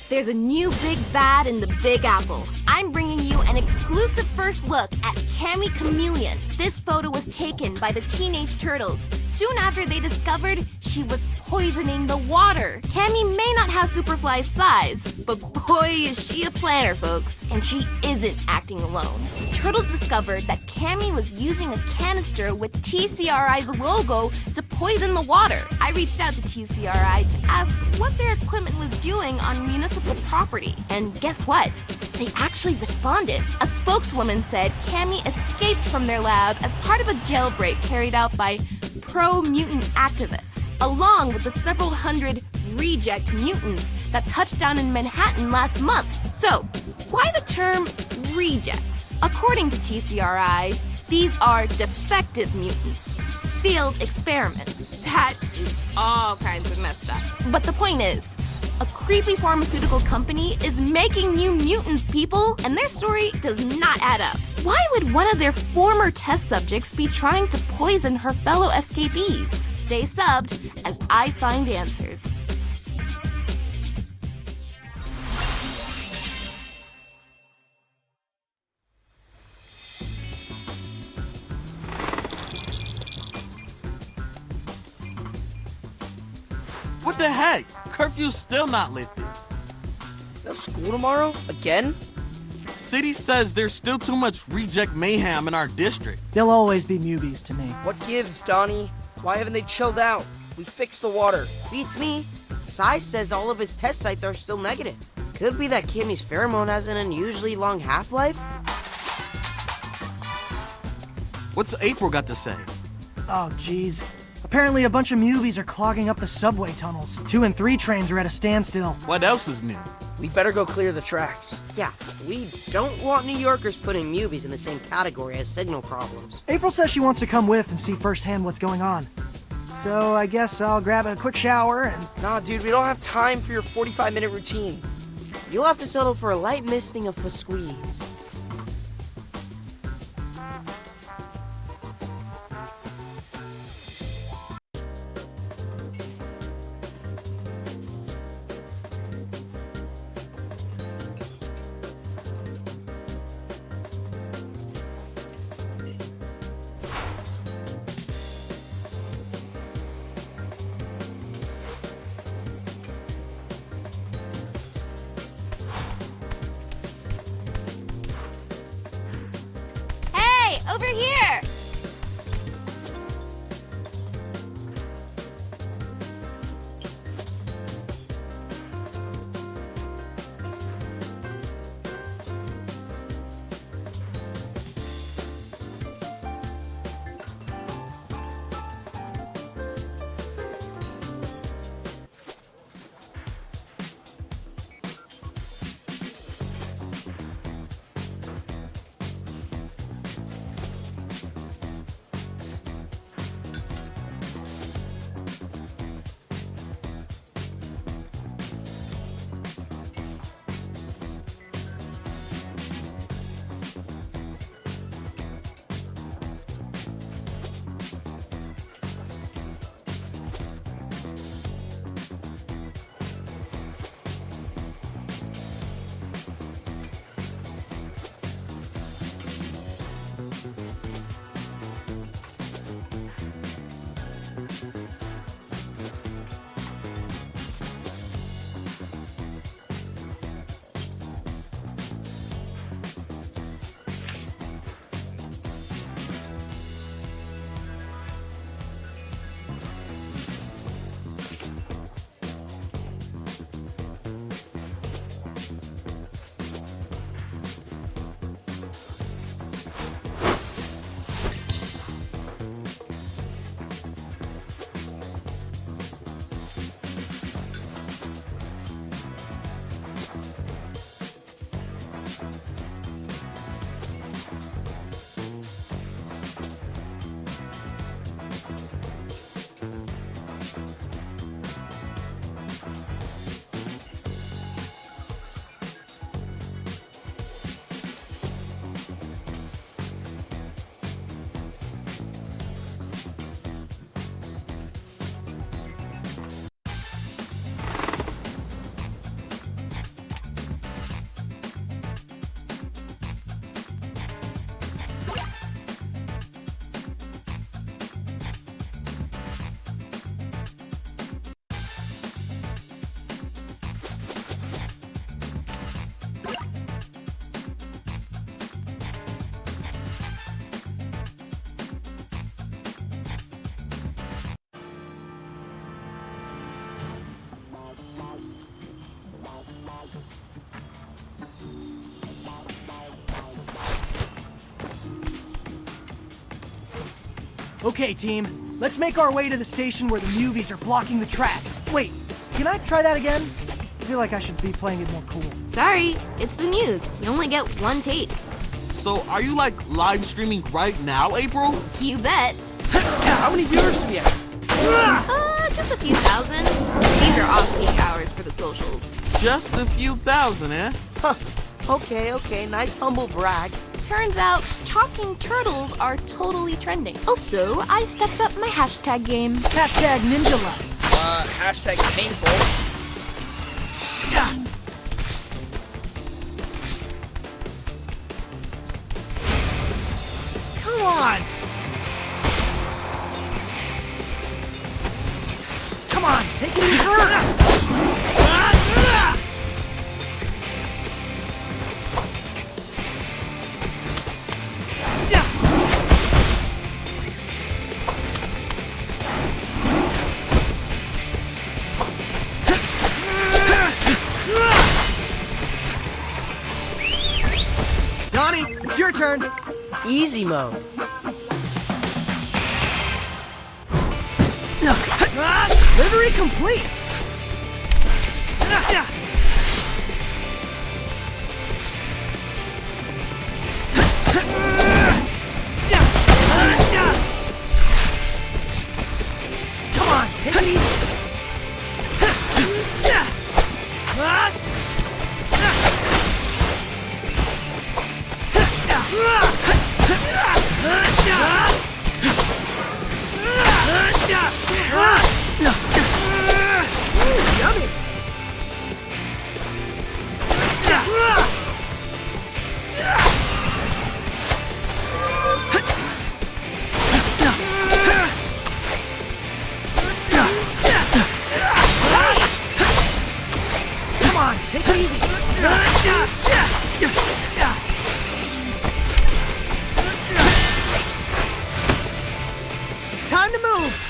There's a new big bad in the Big Apple. I'm bringing you an exclusive first look at Cammy Chameleon. This photo was taken by the Teenage Turtles soon after they discovered she was poisoning the water. Cammy may not have Superfly's size, but boy is she a planner, folks. And she isn't acting alone. Turtles discovered that Cammy was using a canister with TCRI's logo to poison the water. I reached out to TCRI to ask what their equipment was doing on municipal property. And guess what? They actually responded. A spokeswoman said Cammy escaped from their lab as part of a jailbreak carried out by pro-mutant activists, along with the several hundred reject mutants that touched down in Manhattan last month. So, why the term rejects? According to TCRI, these are defective mutants, field experiments. That is all kinds of messed up. But the point is, a creepy pharmaceutical company is making new mutants, people, and their story does not add up. Why would one of their former test subjects be trying to poison her fellow escapees? Stay subbed as I find answers. What the heck? Curfew's still not lifted. No school tomorrow? Again? City says there's still too much reject mayhem in our district. They'll always be newbies to me. What gives, Donnie? Why haven't they chilled out? We fixed the water. Beats me. Sai says all of his test sites are still negative. Could be that Kimmy's pheromone has an unusually long half-life. What's April got to say? Oh, geez. Apparently a bunch of newbies are clogging up the subway tunnels. 2 and 3 trains are at a standstill. What else is new? We better go clear the tracks. Yeah, we don't want New Yorkers putting newbies in the same category as signal problems. April says she wants to come with and see firsthand what's going on. So I guess I'll grab a quick shower and... Nah, dude, we don't have time for your 45-minute routine. You'll have to settle for a light misting of a squeeze. Over here! Okay, team. Let's make our way to the station where the movies are blocking the tracks. Wait, can I try that again? I feel like I should be playing it more cool. Sorry, it's the news. You only get one take. So are you like live streaming right now, April? You bet. How many viewers do we have? Just a few thousand. These are off-peak hours for the socials. Just a few thousand, eh? Huh. Okay, nice humble brag. Turns out, talking turtles are totally trending. Also, I stepped up my hashtag game. Hashtag Ninja Life. Hashtag painful. Come on! Come on, take it easy! Donnie, it's your turn. Easy mode. Delivery complete. Come on, take it easy. Yummy. Come on, take it easy. Time to move.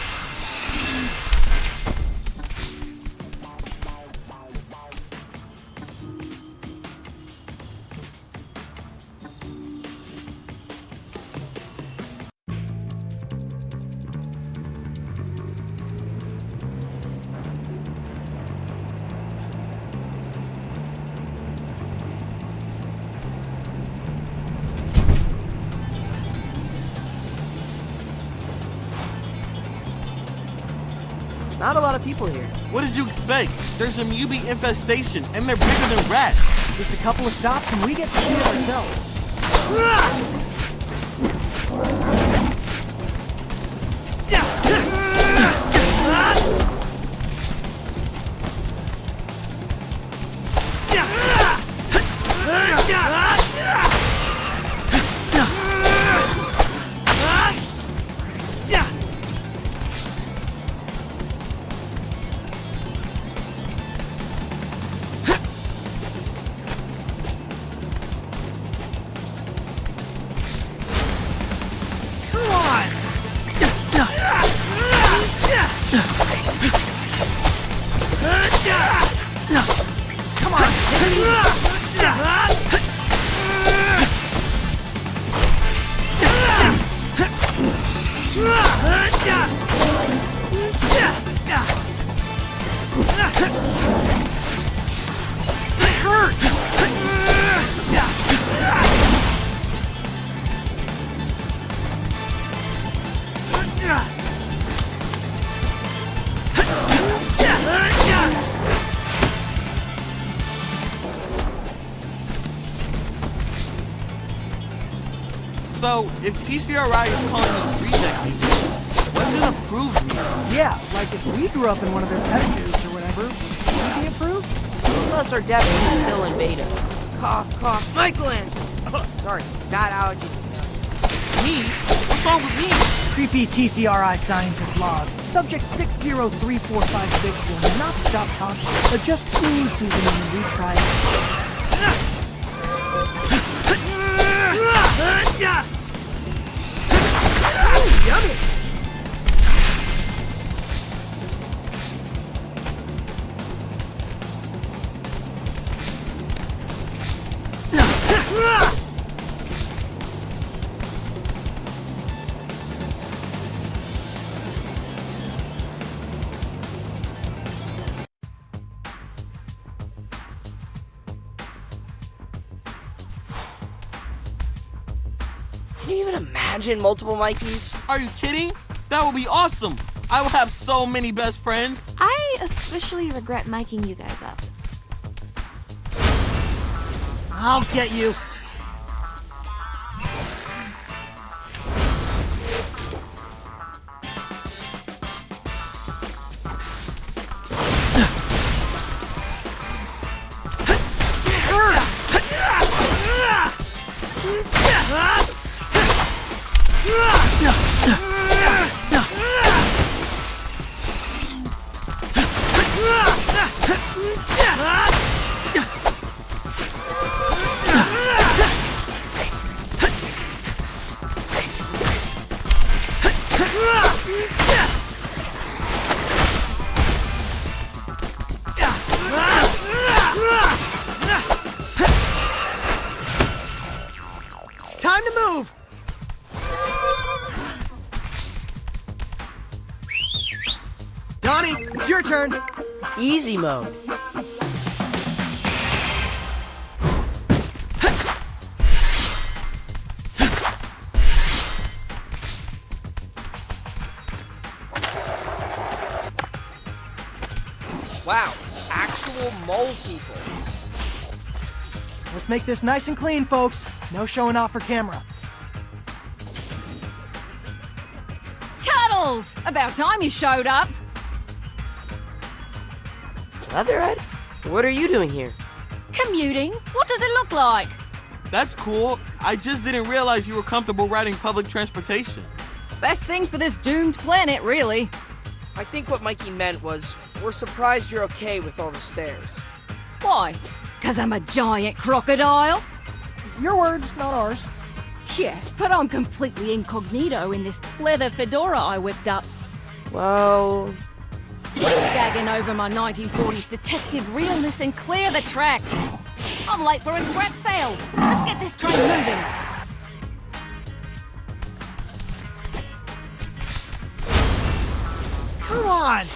Not a lot of people here. What did you expect? There's a mutant infestation, and they're bigger than rats. Just a couple of stops and we get to see it ourselves. Come on! So, if TCRI is calling us reject agents, what's an approved mean? Yeah, like if we grew up in one of their test tubes or whatever, would we be approved? Some of us are definitely still in beta. Cough, cough, Michelangelo! Sorry, bad allergy. Me? What's wrong with me? Creepy TCRI scientist log. Subject 603456 will not stop talking, but just oozes in the retries. Yummy! Can you even imagine multiple Mikeys? Are you kidding? That would be awesome. I will have so many best friends. I officially regret miking you guys up. I'll get you. Time to move! Donnie, it's your turn. Easy mode. Wow, actual mole people. Let's make this nice and clean, folks. No showing off for camera. Turtles! About time you showed up. Leatherhead? What are you doing here? Commuting? What does it look like? That's cool. I just didn't realize you were comfortable riding public transportation. Best thing for this doomed planet, really. I think what Mikey meant was, we're surprised you're okay with all the stairs. Why? 'Cause I'm a giant crocodile? Your words, not ours. Yeah, but I'm completely incognito in this leather fedora I whipped up. Well, Gagging over my 1940s detective realness and clear the tracks. I'm late for a scrap sale. Let's get this train moving. Come on!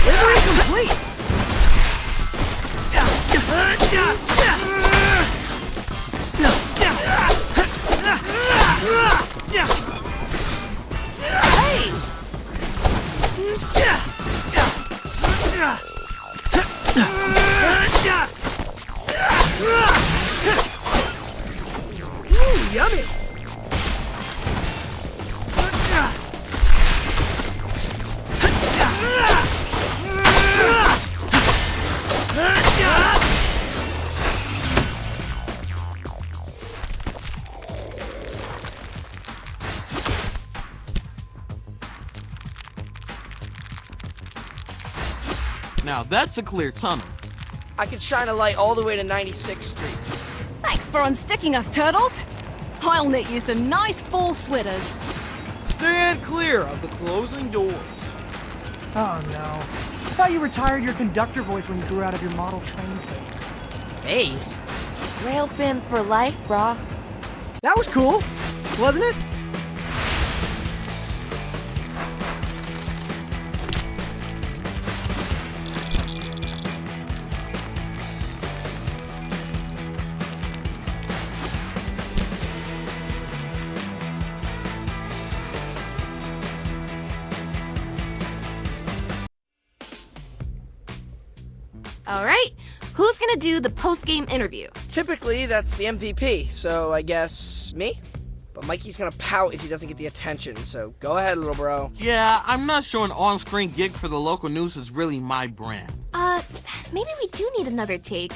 Delivery complete! Ooh, yummy! Now that's a clear tunnel. I could shine a light all the way to 96th Street. Thanks for unsticking us, Turtles. I'll knit you some nice fall sweaters. Stand clear of the closing doors. Oh no. I thought you retired your conductor voice when you grew out of your model train phase. Ace? Rail fan for life, brah. That was cool, wasn't it? All right, who's gonna do the post-game interview? Typically, that's the MVP, so I guess me? But Mikey's gonna pout if he doesn't get the attention, so go ahead, little bro. Yeah, I'm not sure an on-screen gig for the local news is really my brand. Maybe we do need another take.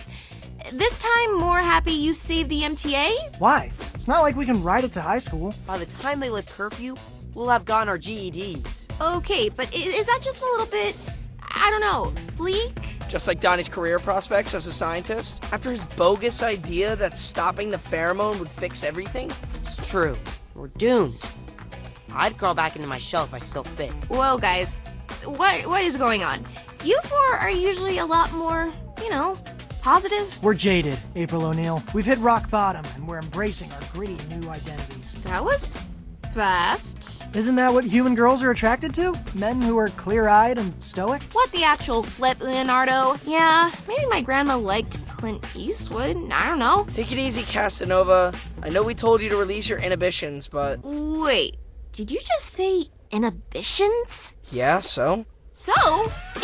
This time, more happy you saved the MTA? Why? It's not like we can ride it to high school. By the time they lift curfew, we'll have gotten our GEDs. Okay, but is that just a little bit, I don't know, bleak? Just like Donnie's career prospects as a scientist, after his bogus idea that stopping the pheromone would fix everything. It's true. We're doomed. I'd crawl back into my shell if I still fit. Whoa, guys. What is going on? You four are usually a lot more, positive. We're jaded, April O'Neil. We've hit rock bottom, and we're embracing our gritty new identities. That was fast. Isn't that what human girls are attracted to? Men who are clear-eyed and stoic? What the actual flip, Leonardo? Yeah, maybe my grandma liked Clint Eastwood. I don't know. Take it easy, Casanova. I know we told you to release your inhibitions, but... Wait, did you just say inhibitions? Yeah, so? So,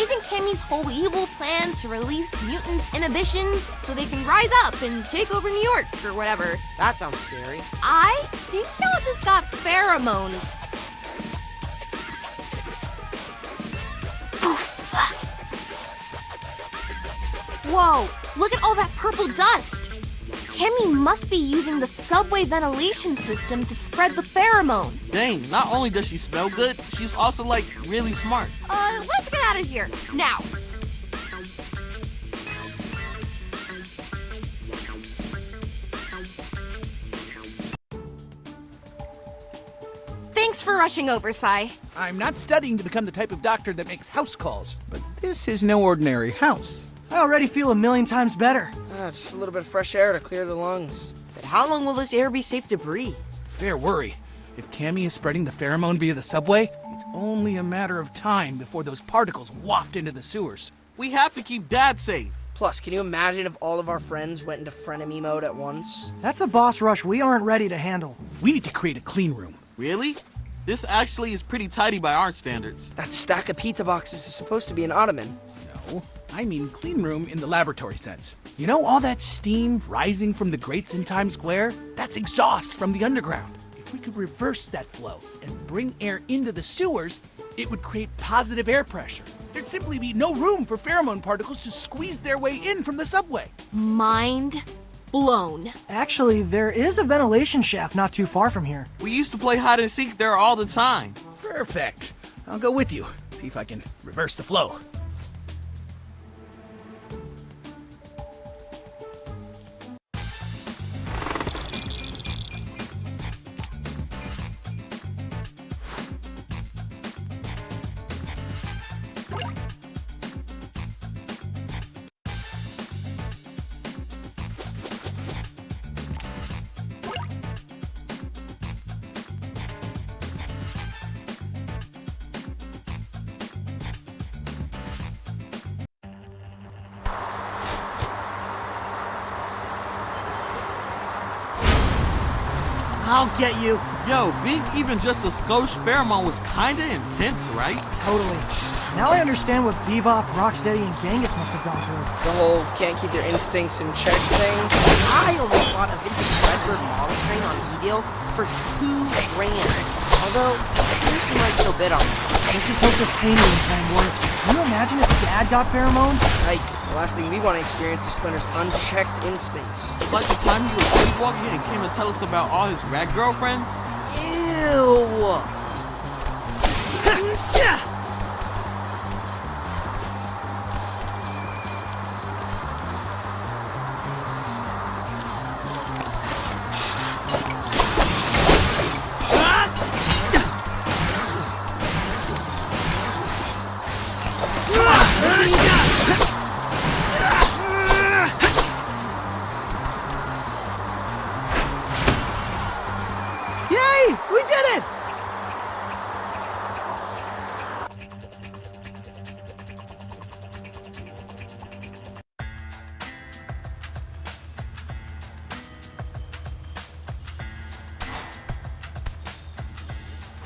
isn't Cammy's whole evil plan to release mutants' inhibitions so they can rise up and take over New York or whatever? That sounds scary. I think y'all just got pheromones. Oof. Whoa, look at all that purple dust. Cammy must be using the subway ventilation system to spread the pheromone. Dang, not only does she smell good, she's also, like, really smart. Let's get out of here, now. Thanks for rushing over, Sai. I'm not studying to become the type of doctor that makes house calls, but this is no ordinary house. I already feel a million times better. Just a little bit of fresh air to clear the lungs. But how long will this air be safe to breathe? Fair worry. If Cammy is spreading the pheromone via the subway, it's only a matter of time before those particles waft into the sewers. We have to keep Dad safe. Plus, can you imagine if all of our friends went into frenemy mode at once? That's a boss rush we aren't ready to handle. We need to create a clean room. Really? This actually is pretty tidy by our standards. That stack of pizza boxes is supposed to be an ottoman. No, I mean clean room in the laboratory sense. You know all that steam rising from the grates in Times Square? That's exhaust from the underground. If we could reverse that flow and bring air into the sewers, it would create positive air pressure. There'd simply be no room for pheromone particles to squeeze their way in from the subway. Mind blown. Actually, there is a ventilation shaft not too far from here. We used to play hide and seek there all the time. Perfect. I'll go with you. See if I can reverse the flow. I'll get you. Yo, being even just a skosh pheromone was kinda intense, right? Totally. Now I understand what Bebop, Rocksteady, and Genghis must have gone through. The whole can't keep your instincts in check thing. I almost bought a vintage Redbird model train on eDeal for $2,000. Although, I seriously might still bid on it. Let's just hope this canine plan works. Can you imagine if Dad got pheromone? Yikes, the last thing we want to experience is Splinter's unchecked instincts. Like the time he was sleepwalking and came to tell us about all his rag girlfriends. Ew! Yay! We did it!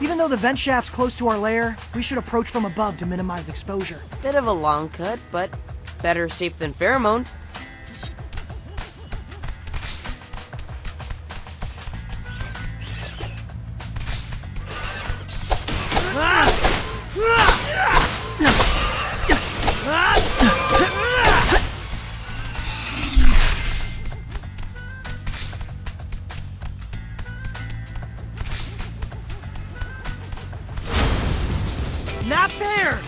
Even though the vent shaft's close to our lair, we should approach from above to minimize exposure. Bit of a long cut, but better safe than pheromone. Not fair!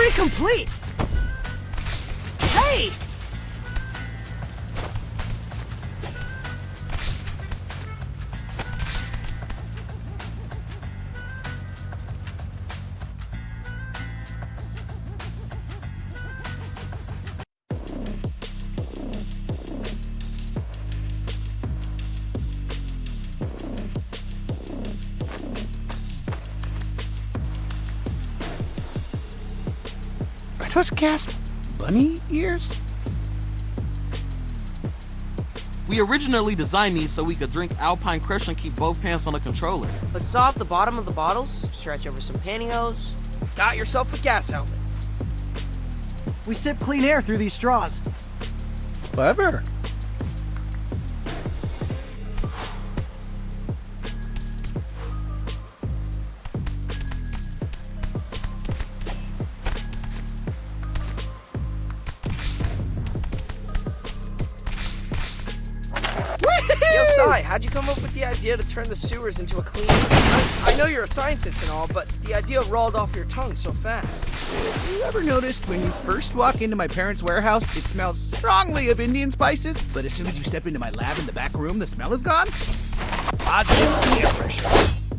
Circuit complete! Hey! Are those gas bunny ears? We originally designed these so we could drink Alpine Crush and keep both pants on the controller. Let's saw off the bottom of the bottles, stretch over some pantyhose. Got yourself a gas helmet. We sip clean air through these straws. Clever. Yo, Sai, how'd you come up with the idea to turn the sewers into a clean room? I know you're a scientist and all, but the idea rolled off your tongue so fast. Have you ever noticed when you first walk into my parents' warehouse, it smells strongly of Indian spices, but as soon as you step into my lab in the back room, the smell is gone? Positive air pressure.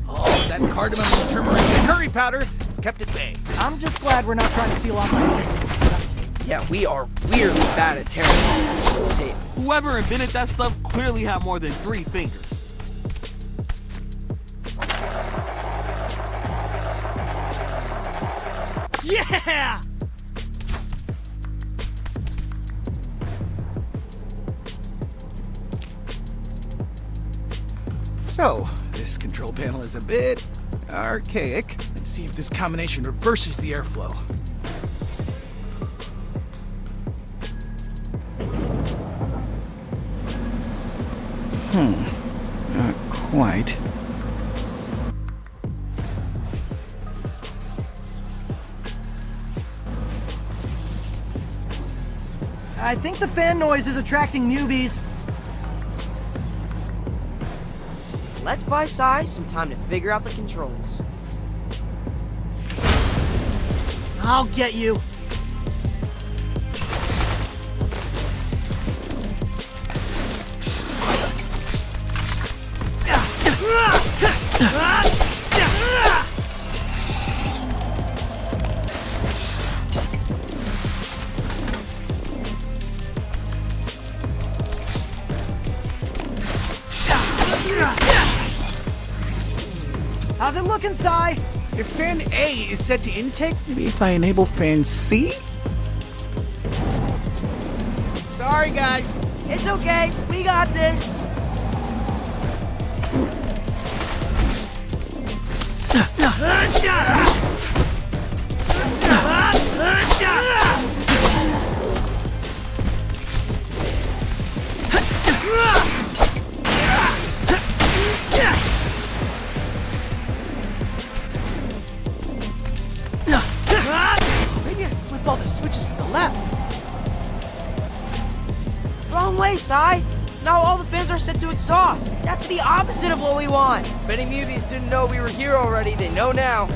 Oh, that cardamom and turmeric and curry powder has kept at bay. I'm just glad we're not trying to seal off my duct tape. Yeah, we are weirdly bad at tearing off pieces of tape. Whoever invented that stuff clearly had more than 3 fingers. Yeah! So, this control panel is a bit archaic. Let's see if this combination reverses the airflow. Not quite. I think the fan noise is attracting newbies. Let's buy Sai some time to figure out the controls. I'll get you. How's it looking, Sai? If fan A is set to intake, maybe if I enable fan C? Sorry, guys. It's okay, we got this. Maybe I flip all the switches to the left. Wrong way, Sai. Now all the fans are set to exhaust. That's the opposite of what we want. If any muties didn't know we were here already, they know now.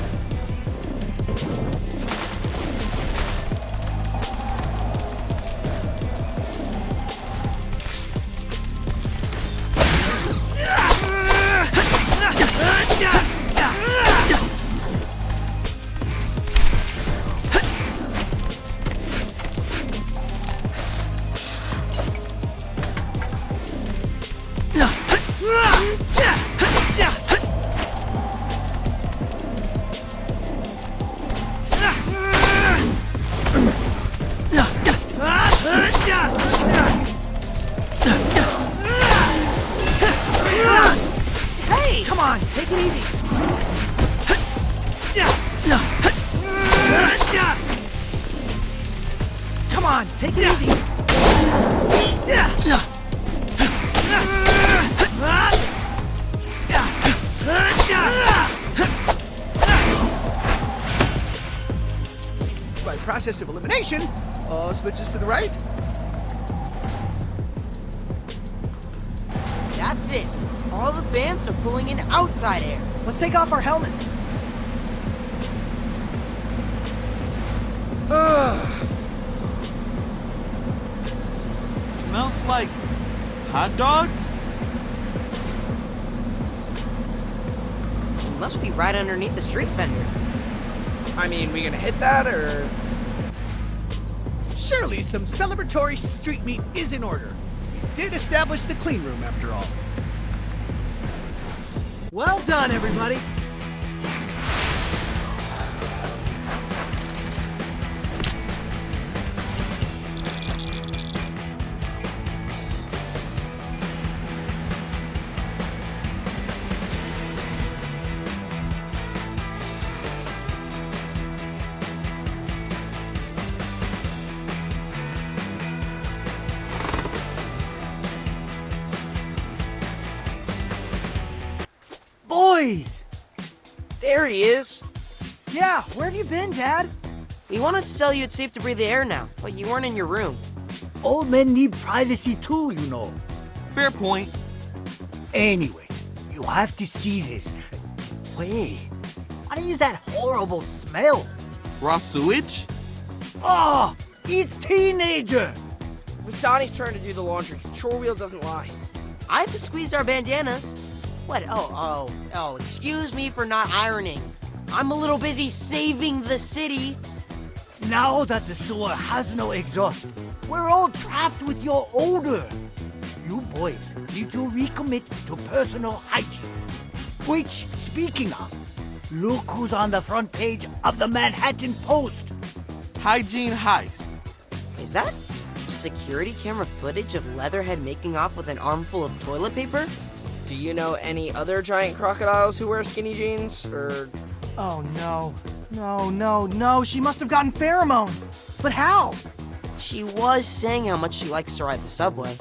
Hey, come on, take it easy. Come on, take it easy. By process of elimination, all switches to the right. That's it. All the fans are pulling in outside air. Let's take off our helmets. Hot dogs? It must be right underneath the street vendor. I mean, we gonna hit that, or...? Surely some celebratory street meat is in order. We did establish the clean room after all. Well done, everybody. Boys! There he is! Yeah, where have you been, Dad? We wanted to tell you it's safe to breathe the air now, but you weren't in your room. Old men need privacy too, you know. Fair point. Anyway, you have to see this. Wait, what is that horrible smell? Raw sewage? Oh, it's teenager! It was Donnie's turn to do the laundry. Chore wheel doesn't lie. I have to squeeze our bandanas. What? Oh, excuse me for not ironing. I'm a little busy saving the city. Now that the sewer has no exhaust, we're all trapped with your odor. You boys need to recommit to personal hygiene. Which, speaking of, look who's on the front page of the Manhattan Post. Hygiene heist. Is that security camera footage of Leatherhead making off with an armful of toilet paper? Do you know any other giant crocodiles who wear skinny jeans, or...? Oh no. No, she must have gotten pheromone. But how? She was saying how much she likes to ride the subway.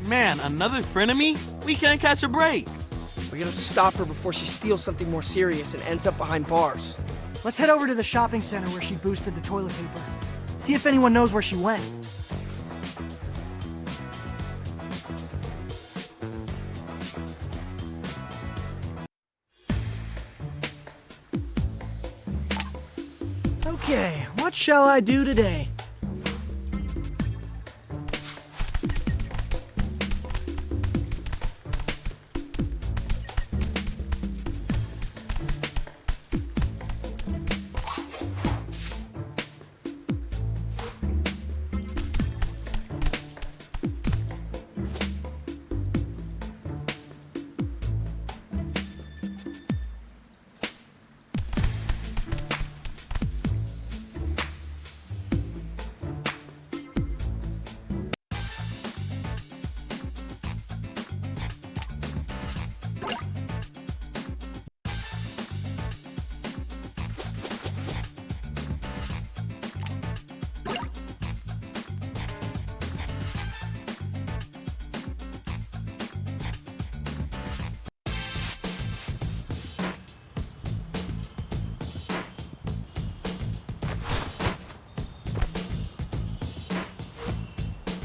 Man, another frenemy? We can't catch a break. We gotta stop her before she steals something more serious and ends up behind bars. Let's head over to the shopping center where she boosted the toilet paper. See if anyone knows where she went. Okay, what shall I do today?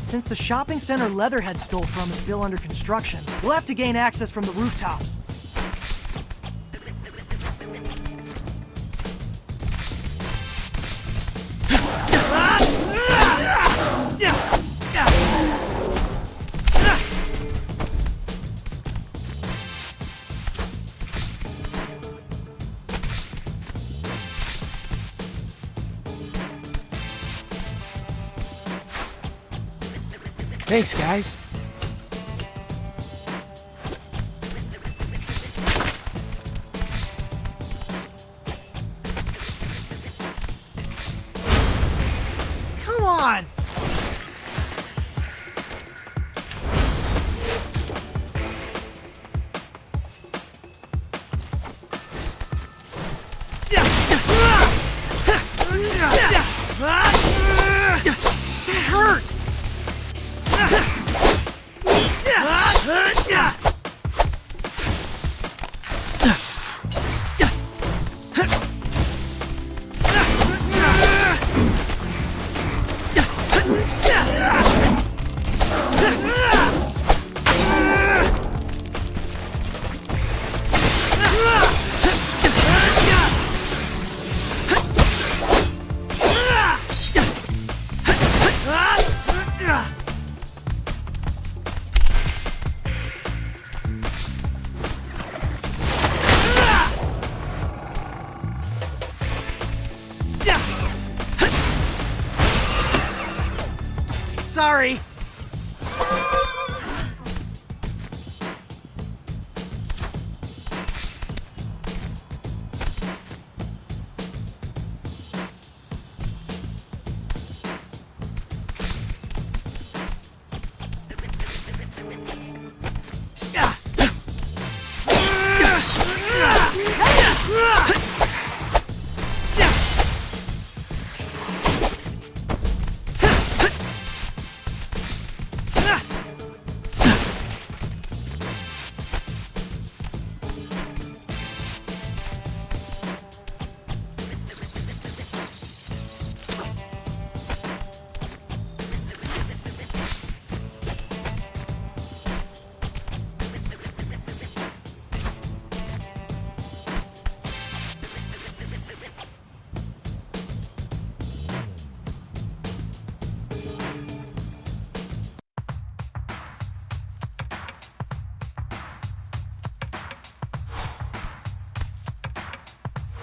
Since the shopping center Leatherhead stole from is still under construction, we'll have to gain access from the rooftops. Thanks, guys. Come on! That hurt! Sorry.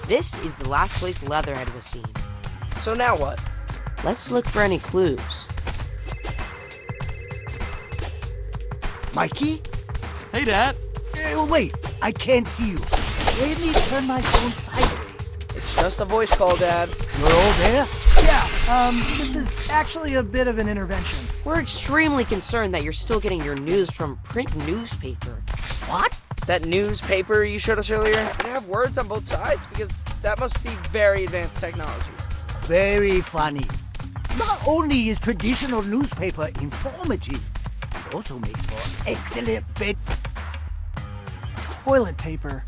This is the last place Leatherhead was seen. So now what? Let's look for any clues. Mikey? Hey, Dad. Wait, I can't see you. Let me turn my phone sideways. It's just a voice call, Dad. You're all there? Yeah, this is actually a bit of an intervention. We're extremely concerned that you're still getting your news from print newspaper. What? That newspaper you showed us earlier, did it have words on both sides? Because that must be very advanced technology. Very funny. Not only is traditional newspaper informative, it also makes for excellent bed. Toilet paper.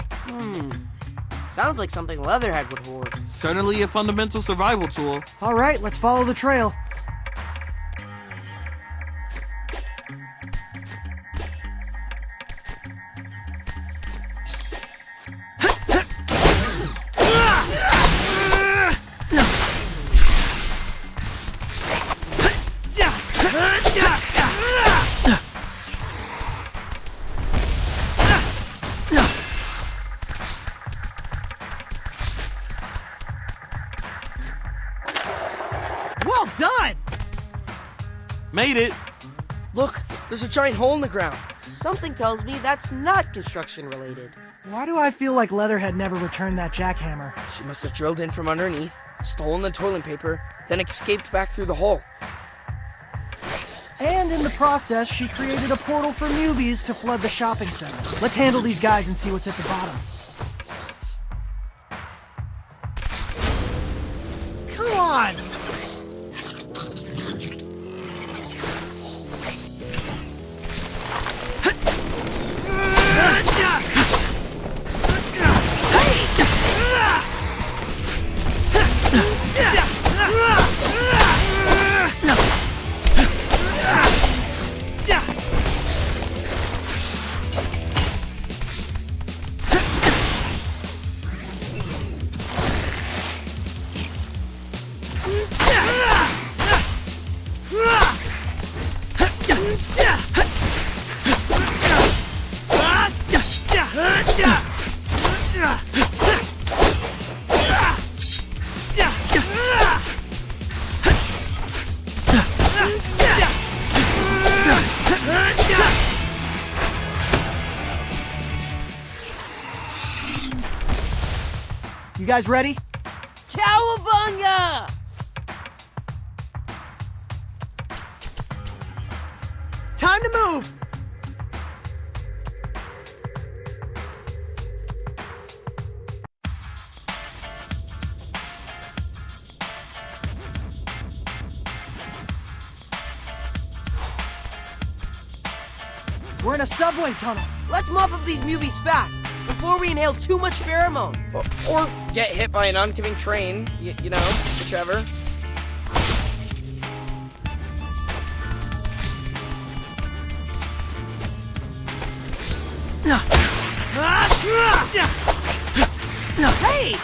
Sounds like something Leatherhead would hoard. Certainly a fundamental survival tool. All right, let's follow the trail. Well done! Made it. Look, there's a giant hole in the ground. Something tells me that's not construction related. Why do I feel like Leatherhead never returned that jackhammer? She must have drilled in from underneath, stolen the toilet paper, then escaped back through the hole. And in the process, she created a portal for newbies to flood the shopping center. Let's handle these guys and see what's at the bottom. Come on! You guys ready? Cowabunga! Time to move! We're in a subway tunnel. Let's mop up these movies fast before we inhale too much pheromone. Or get hit by an oncoming train, you know, whichever. Hey!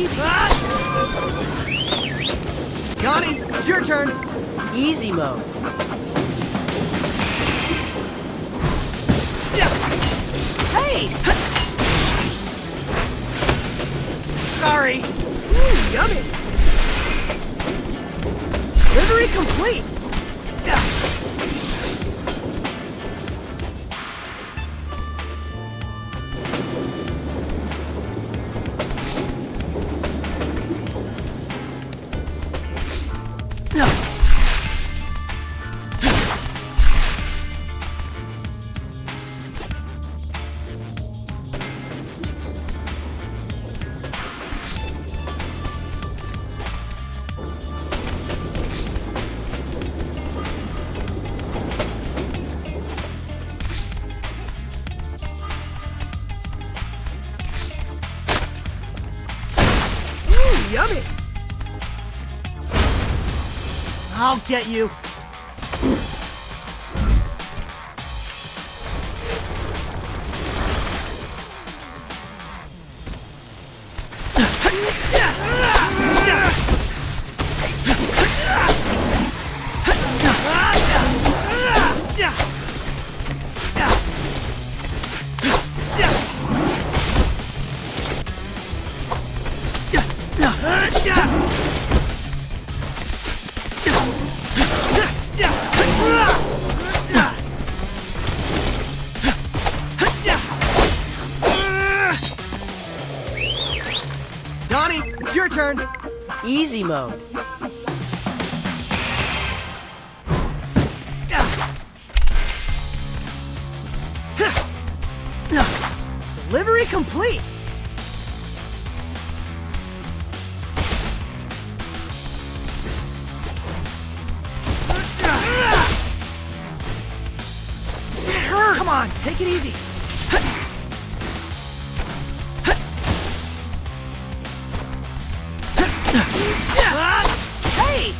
easy. Donnie, it's your turn. Easy mode. Hey! Sorry. Ooh, yummy. Delivery complete. Yummy! I'll get you. Donnie, it's your turn. Easy mode. Delivery complete. Come on, take it easy. Hey!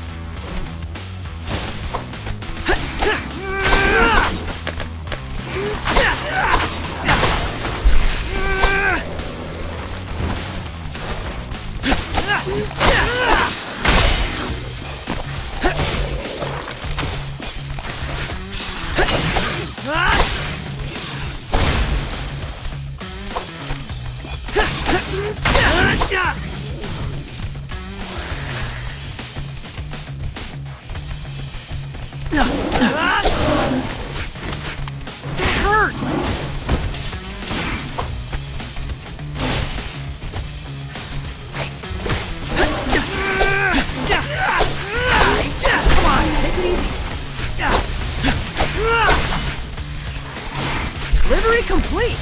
Delivery complete!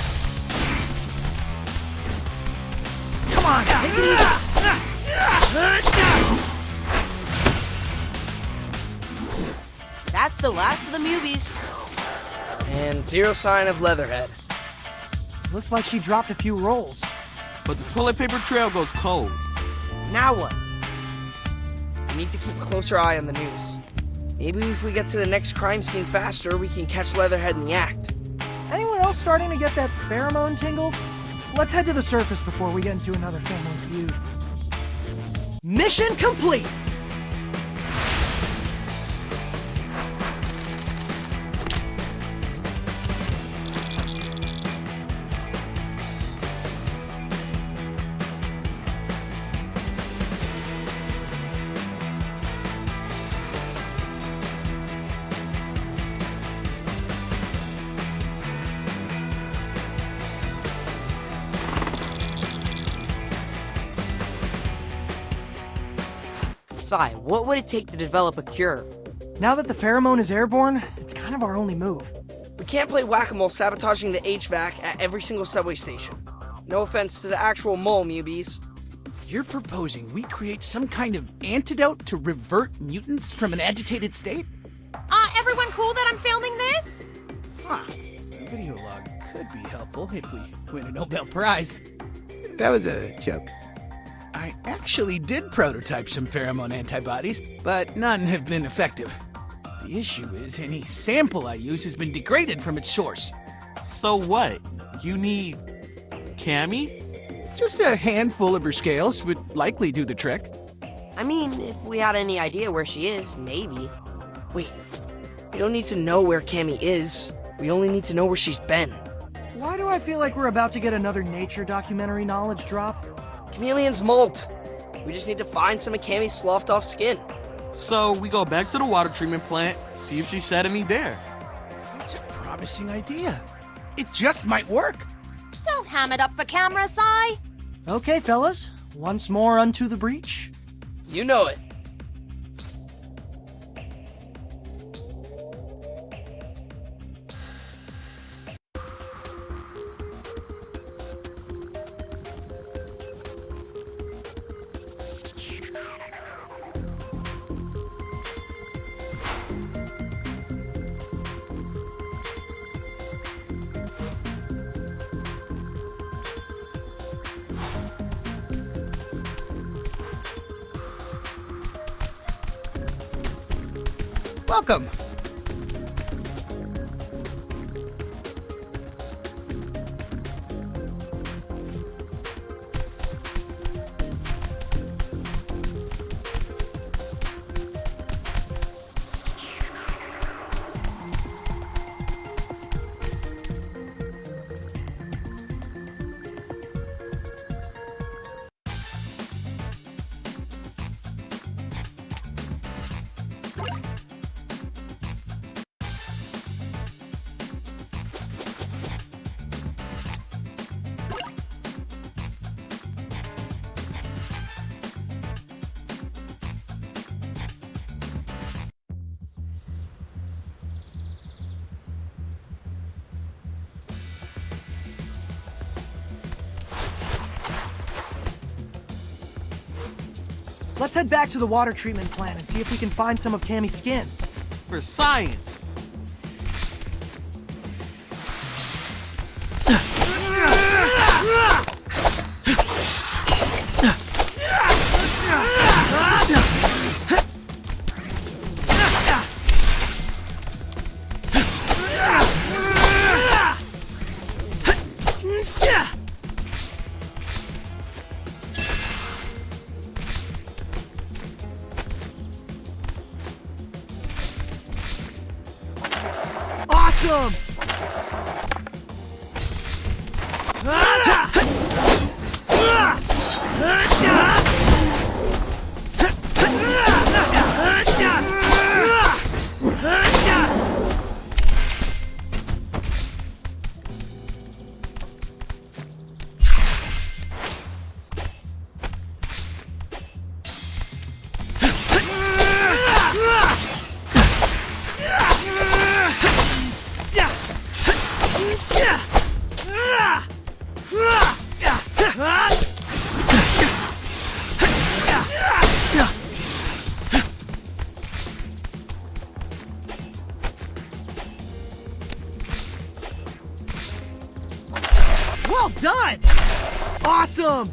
Come on, take it easy! That's the last of the movies. And zero sign of Leatherhead. Looks like she dropped a few rolls. But the toilet paper trail goes cold. Now what? We need to keep a closer eye on the news. Maybe if we get to the next crime scene faster, we can catch Leatherhead in the act. Anyone else starting to get that pheromone tingle? Let's head to the surface before we get into another family feud. Mission complete! Sai, what would it take to develop a cure? Now that the pheromone is airborne, it's kind of our only move. We can't play whack-a-mole sabotaging the HVAC at every single subway station. No offense to the actual mole, Mubies. You're proposing we create some kind of antidote to revert mutants from an agitated state? Everyone cool that I'm filming this? Huh. A video log could be helpful if we win a Nobel Prize. That was a joke. I actually did prototype some pheromone antibodies, but none have been effective. The issue is any sample I use has been degraded from its source. So what? You need Cammy? Just a handful of her scales would likely do the trick. I mean, if we had any idea where she is, maybe. Wait, we don't need to know where Cammy is. We only need to know where she's been. Why do I feel like we're about to get another nature documentary knowledge drop? Chameleons molt. We just need to find some of Cammy's sloughed off skin. So we go back to the water treatment plant, see if she shed any there. It's a promising idea. It just might work. Don't ham it up for camera, Si. Okay, fellas, once more unto the breach. You know it. Welcome. Let's head back to the water treatment plant and see if we can find some of Cammy's skin. For science. Awesome! Well done! Awesome!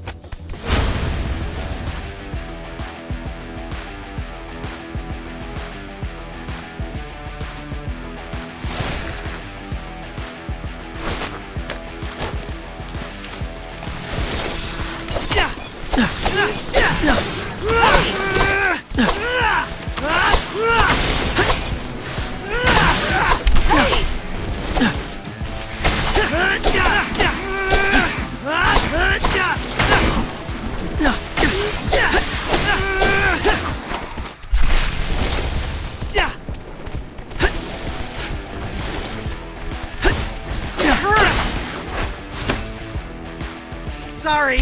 Sorry.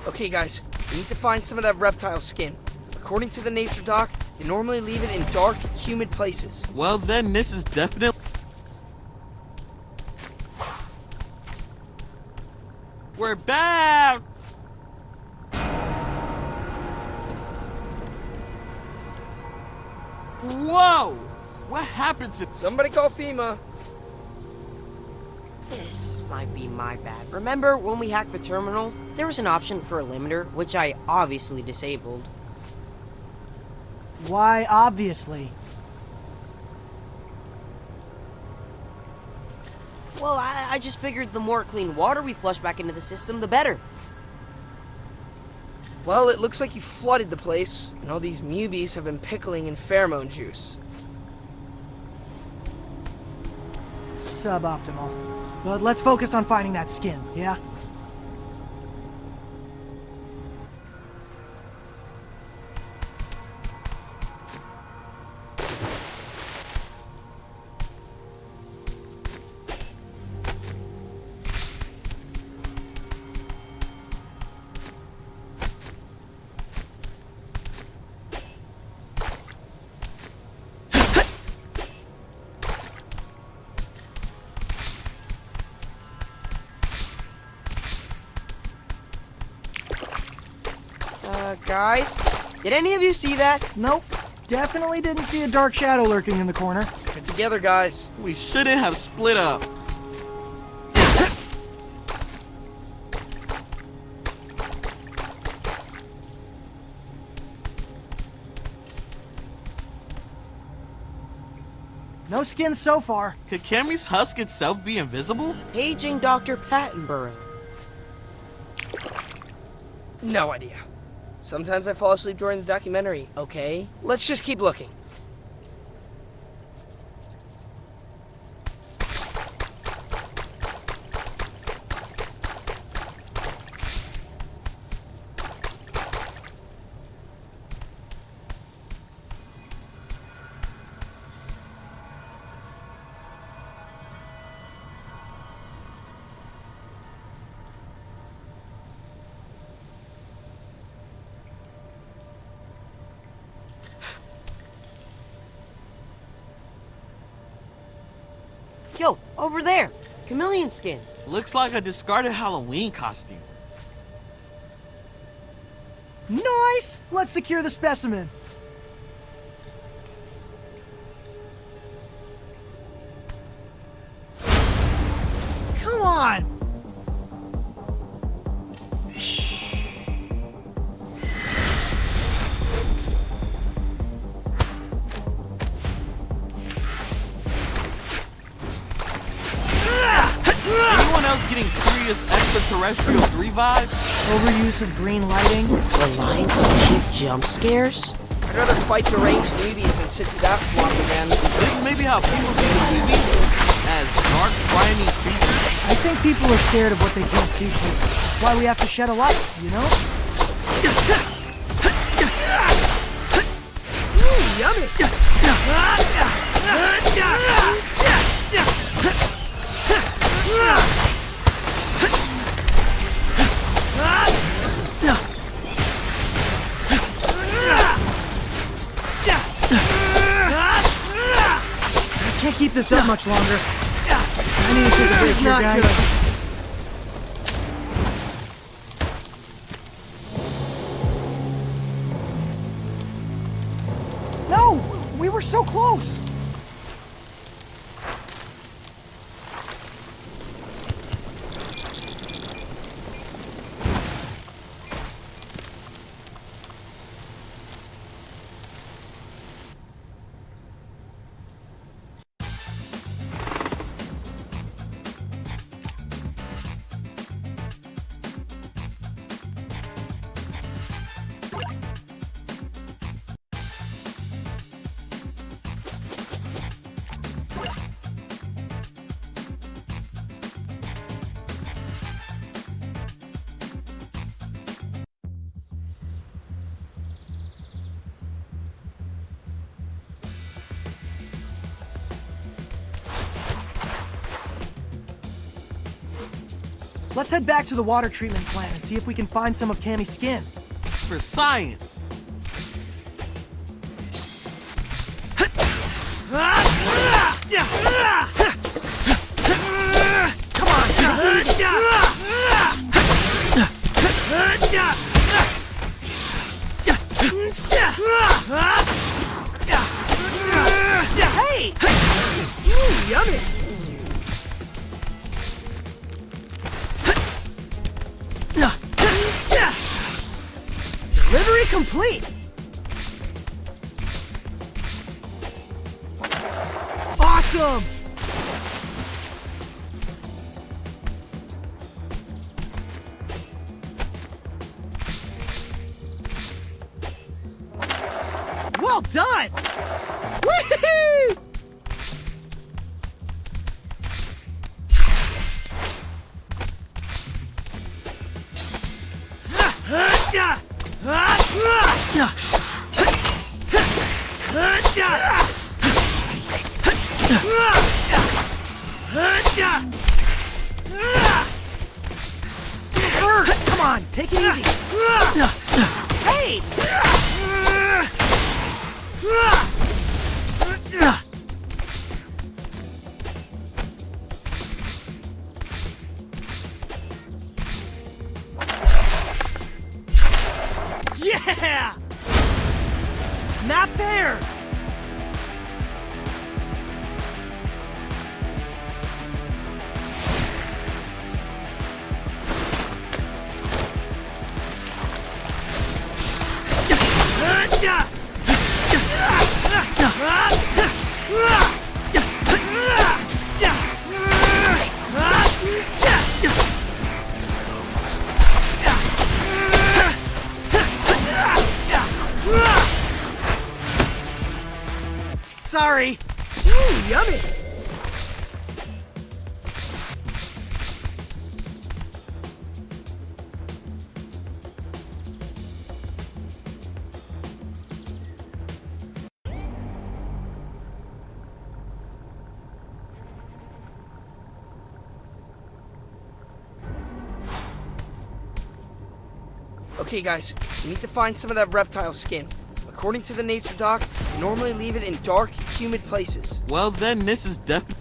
Okay, guys, we need to find some of that reptile skin. According to the nature doc, they normally leave it in dark, humid places. Well then, this is definitely... We're back! Whoa! What happened to... Somebody call FEMA. This might be my bad. Remember when we hacked the terminal? There was an option for a limiter, which I obviously disabled. Why, obviously? Well, I just figured the more clean water we flush back into the system, the better. Well, it looks like you flooded the place, and all these mubies have been pickling in pheromone juice. Suboptimal. But let's focus on finding that skin, yeah? Guys, did any of you see that? Nope. Definitely didn't see a dark shadow lurking in the corner. Get together, guys. We shouldn't have split up. No skin so far. Could Cammy's husk itself be invisible? Paging Dr. Pattenborough. No idea. Sometimes I fall asleep during the documentary, okay? Let's just keep looking. Yo, over there! Chameleon skin. Looks like a discarded Halloween costume. Nice! Let's secure the specimen. Come on! Anyone else getting serious extraterrestrial 3 vibes? Overuse of green lighting. Reliance on cheap jump scares? I'd rather fight deranged mubies than sit through that flop again. This may be how people see the movie as dark, grimy creatures. I think people are scared of what they can't see through. That's why we have to shed a light, you know? Ooh, yummy! I can't keep this up much longer. I need to take a break here, guys. No! We were so close! Let's head back to the water treatment plant and see if we can find some of Cammy's skin. For science. Come on, Yummy! Delivery complete! Awesome! Well done! Whee! Bert, come on, take it easy. Hey! Yeah! Not fair! Sorry. Ooh, yummy! Okay guys, we need to find some of that reptile skin. According to the nature doc, we normally leave it in dark, humid places. Well then, this is definitely...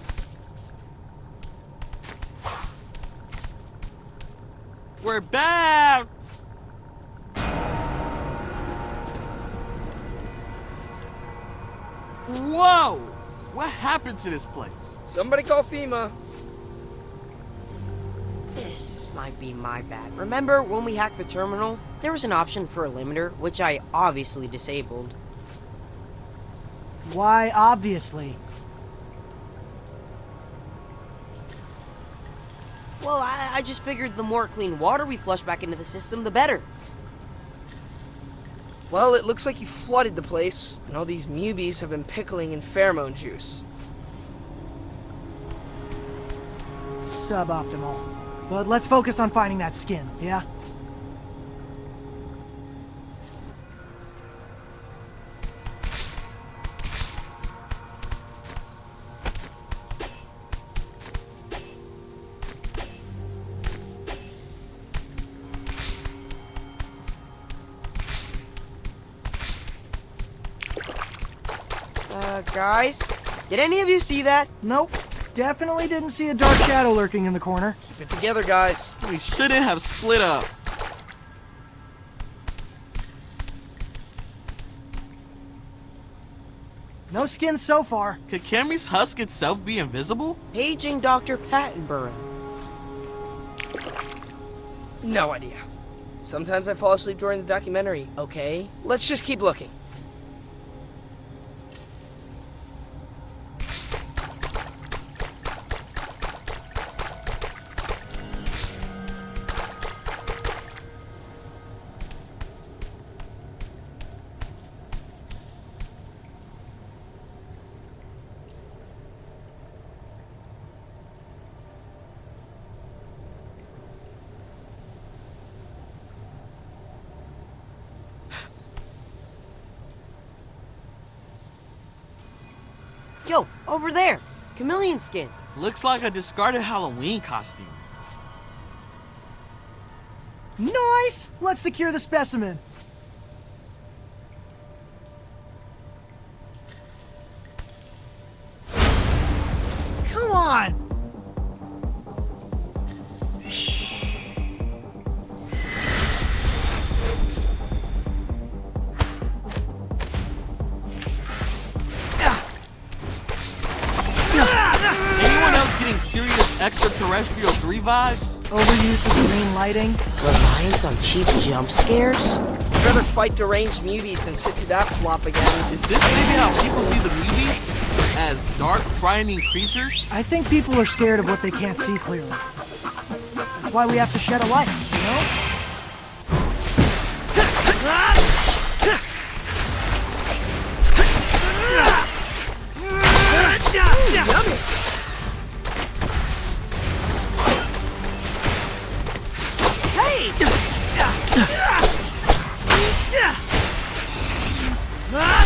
We're back! Whoa! What happened to this place? Somebody call FEMA. This might be my bad. Remember when we hacked the terminal? There was an option for a limiter, which I obviously disabled. Why, obviously. Well, I just figured the more clean water we flush back into the system, the better. Well, it looks like you flooded the place, and all these mubies have been pickling in pheromone juice. Suboptimal. But let's focus on finding that skin, yeah? Guys, did any of you see that? Nope. Definitely didn't see a dark shadow lurking in the corner. Keep it together, guys. We shouldn't have split up. No skin so far. Could Cammy's husk itself be invisible? Paging Dr. Pattenborough. No idea. Sometimes I fall asleep during the documentary, okay? Let's just keep looking. Yo, over there. Chameleon skin. Looks like a discarded Halloween costume. Nice! Let's secure the specimen. Come on! Extraterrestrial 3 vibes? Overuse of green lighting. Reliance on cheap jump scares? I'd rather fight deranged muties than sit through that flop again. Is this maybe how people see the movies? As dark, frightening creatures? I think people are scared of what they can't see clearly. That's why we have to shed a light, you know? Yummy!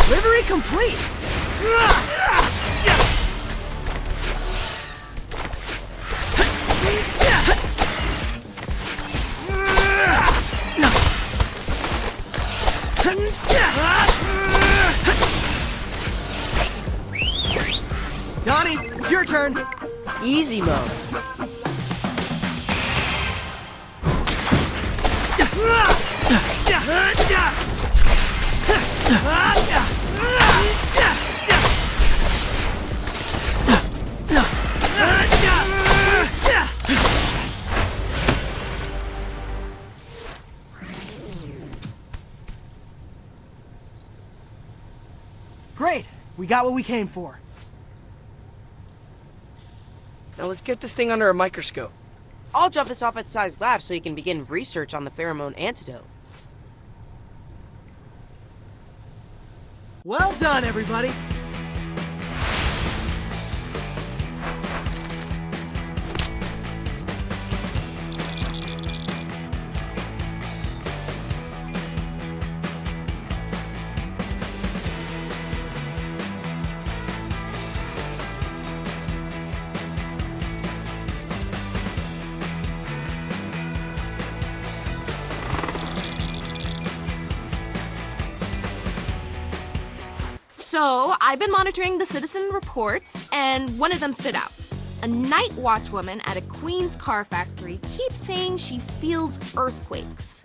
Livery complete! Donnie, it's your turn. Easy mode. Great! We got what we came for. Now let's get this thing under a microscope. I'll drop this off at Sai's lab so you can begin research on the pheromone antidote. Well done, everybody! So, I've been monitoring the citizen reports, and one of them stood out. A night watch woman at a Queens car factory keeps saying she feels earthquakes.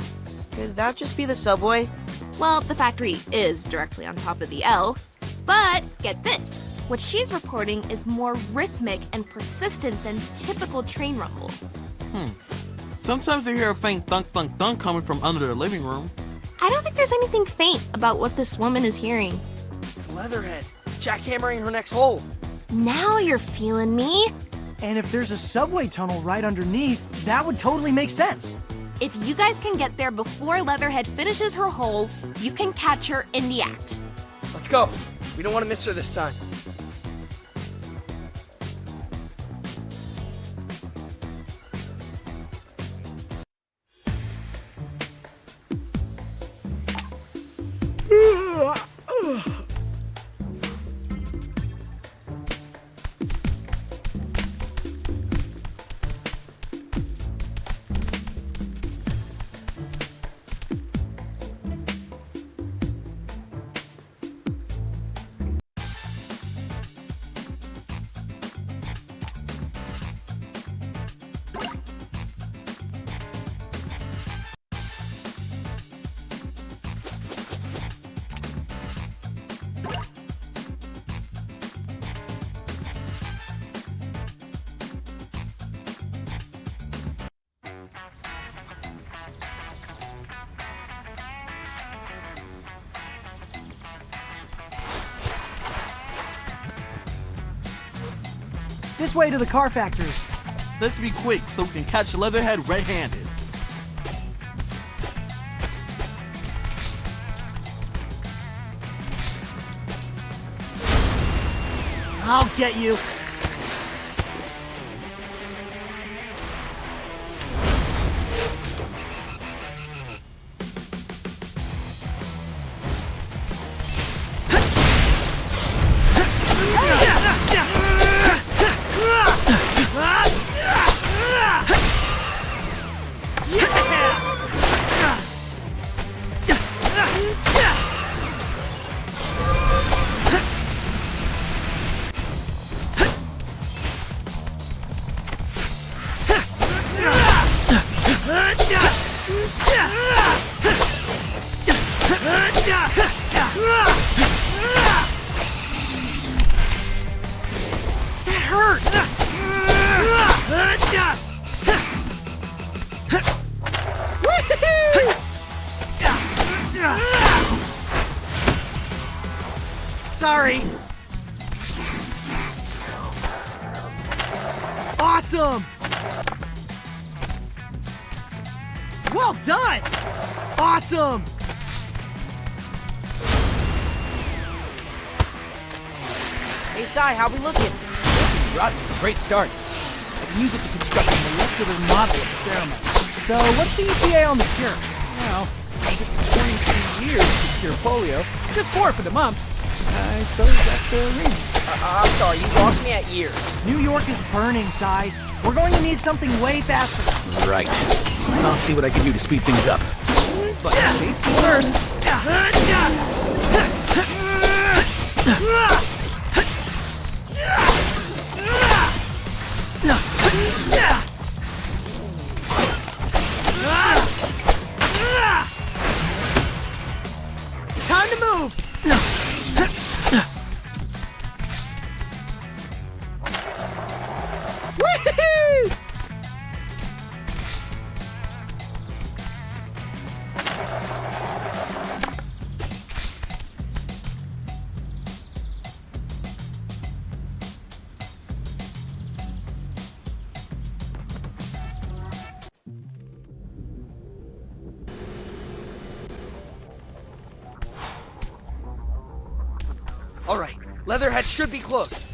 Could that just be the subway? Well, the factory is directly on top of the L. But get this, what she's reporting is more rhythmic and persistent than typical train rumble. Sometimes I hear a faint thunk thunk thunk coming from under the living room. I don't think there's anything faint about what this woman is hearing. It's Leatherhead, jackhammering her next hole. Now you're feeling me. And if there's a subway tunnel right underneath, that would totally make sense. If you guys can get there before Leatherhead finishes her hole, you can catch her in the act. Let's go. We don't want to miss her this time. This way to the car factory. Let's be quick so we can catch Leatherhead red-handed. I'll get you. That hurt! Sorry. Awesome! Well done! Awesome! Hey, Sai, how we looking? Rotten. Great start. I can use it to construct a molecular model of the pheromone. So, what's the ETA on the cure? Well, it took 23 years to cure polio. Just 4 for the mumps. I suppose that's the ring. I'm sorry, you lost me at years. New York is burning, Sai. We're going to need something way faster. Right. I'll see what I can do to speed things up. But safety first. Time to move! Woohoo! All right, Leatherhead should be close.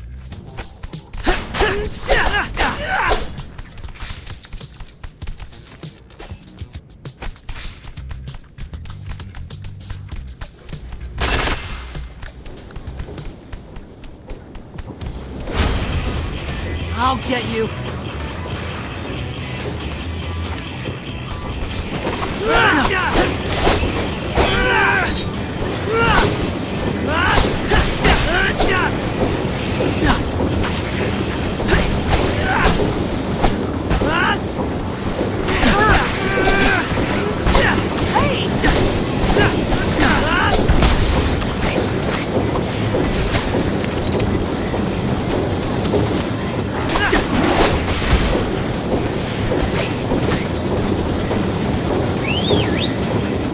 I'll get you.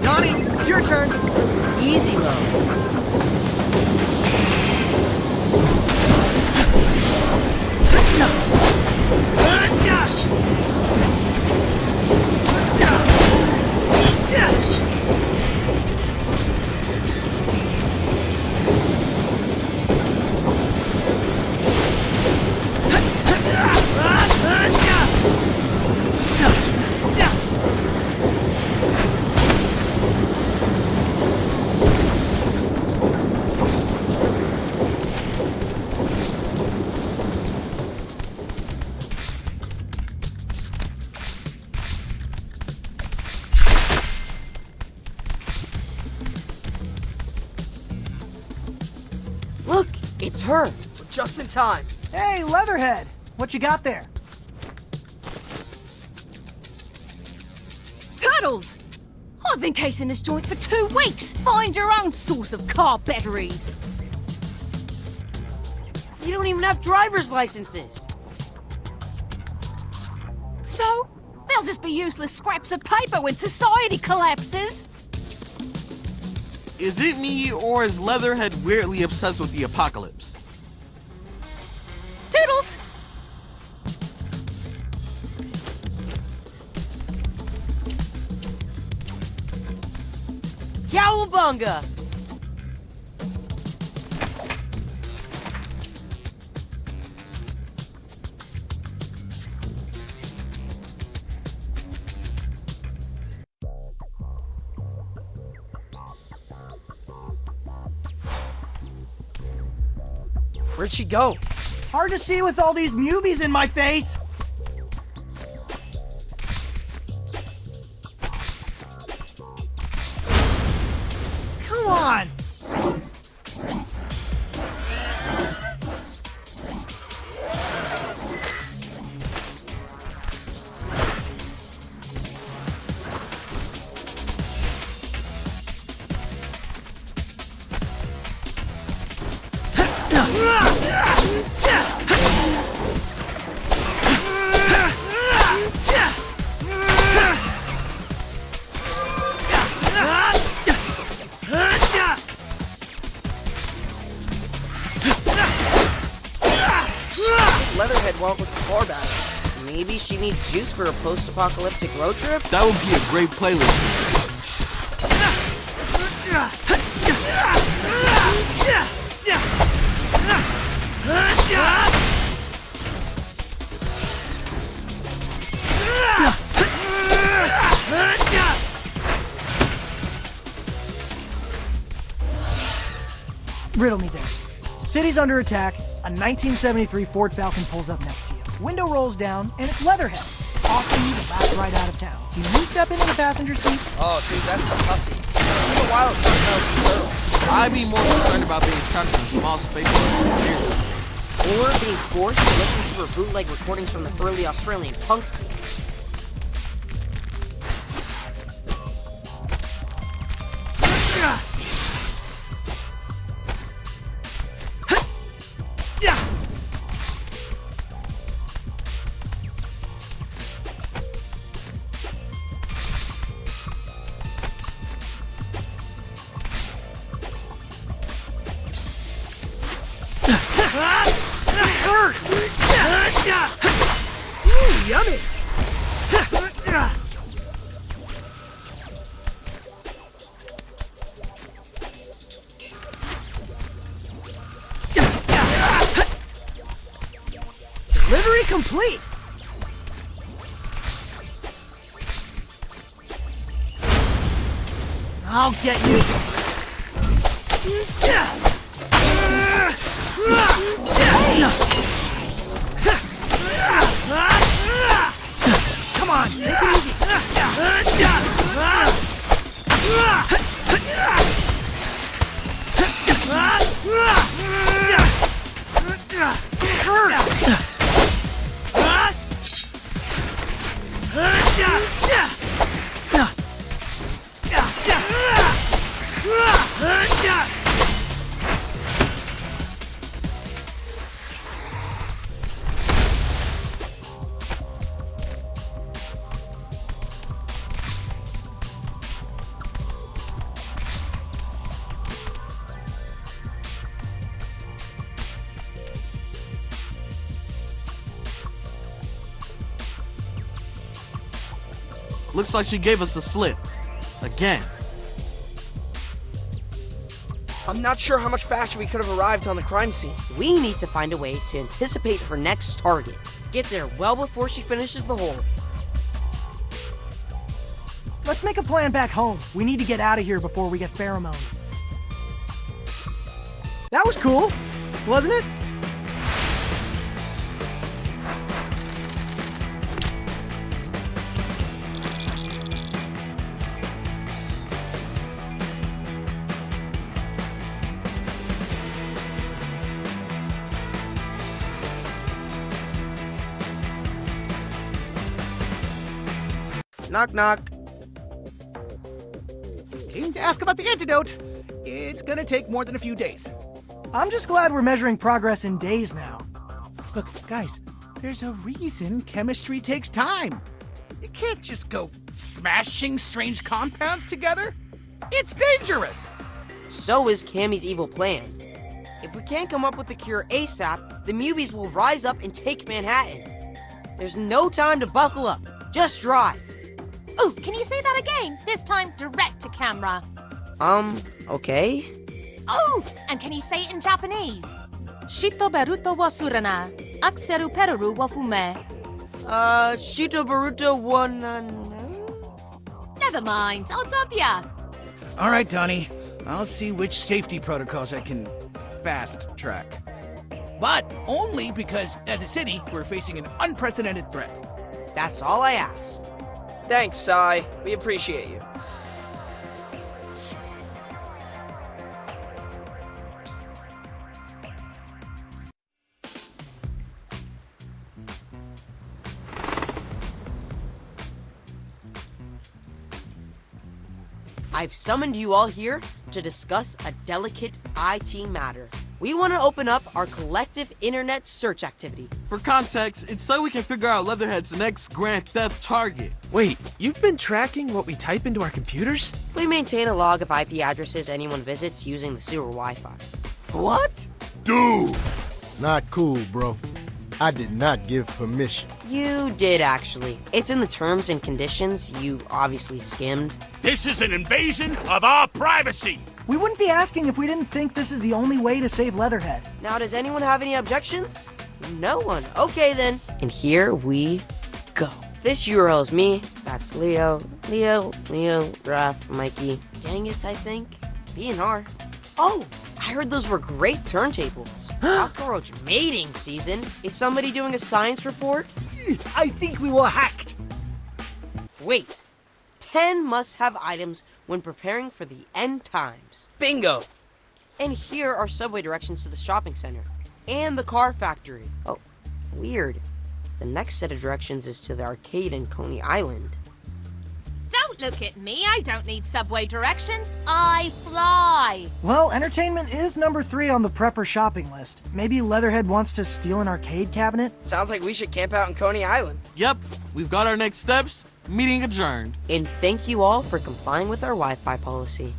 Donnie, it's your turn. Easy mode. Look, it's her. We're just in time. Hey, Leatherhead, what you got there? Turtles! I've been casing this joint for 2 weeks. Find your own source of car batteries. You don't even have driver's licenses. So, they'll just be useless scraps of paper when society collapses. Is it me, or is Leatherhead weirdly obsessed with the apocalypse? Toodles! Cowabunga! Where'd she go? Hard to see with all these mubies in my face. Come on. what with the car batteries? Maybe she needs juice for a post-apocalyptic road trip? That would be a great playlist. Riddle me this. City's under attack, a 1973 Ford Falcon pulls up next to you. Window rolls down, and it's Leatherhead, offering you the last ride out of town. Do you step into the passenger seat? Oh, dude, that's a toughie. It's been a while since I was a turtle. I'd be more concerned about being trapped in a small space. Or being forced to listen to her bootleg recordings from the early Australian punk scene. Yummy! Delivery complete! I'll get you! Come on, take it easy! Looks like she gave us a slip. Again. I'm not sure how much faster we could have arrived on the crime scene. We need to find a way to anticipate her next target. Get there well before she finishes the hole. Let's make a plan back home. We need to get out of here before we get pheromone. That was cool, wasn't it? Knock, knock. Came to ask about the antidote. It's gonna take more than a few days. I'm just glad we're measuring progress in days now. Look, guys, there's a reason chemistry takes time. You can't just go smashing strange compounds together. It's dangerous. So is Cammy's evil plan. If we can't come up with a cure ASAP, the Mubies will rise up and take Manhattan. There's no time to buckle up. Just drive. Ooh, can you say that again? This time direct to camera. Okay. Oh, and can you say it in Japanese? Shito beruto wa surana, akseru peru wa fume. Shito Baruto one. Never mind, I'll dub ya. All right, Donnie. I'll see which safety protocols I can fast track. But only because, as a city, we're facing an unprecedented threat. That's all I ask. Thanks, Sai. We appreciate you. I've summoned you all here to discuss a delicate IT matter. We want to open up our collective internet search activity. For context, it's so we can figure out Leatherhead's next grand theft target. Wait, you've been tracking what we type into our computers? We maintain a log of IP addresses anyone visits using the sewer Wi-Fi. What? Dude! Not cool, bro. I did not give permission. You did, actually. It's in the terms and conditions. You obviously skimmed. This is an invasion of our privacy! We wouldn't be asking if we didn't think this is the only way to save Leatherhead. Now, does anyone have any objections? No one. Okay, then. And here we go. This URL is me. That's Leo, Raph, Mikey, Genghis, I think, B&R. Oh, I heard those were great turntables. Cockroach mating season. Is somebody doing a science report? I think we were hacked. Wait. 10 must-have items when preparing for the end times. Bingo! And here are subway directions to the shopping center and the car factory. Oh, weird. The next set of directions is to the arcade in Coney Island. Don't look at me, I don't need subway directions. I fly. Well, entertainment is number 3 on the prepper shopping list. Maybe Leatherhead wants to steal an arcade cabinet? Sounds like we should camp out in Coney Island. Yep, we've got our next steps. Meeting adjourned. And thank you all for complying with our Wi-Fi policy.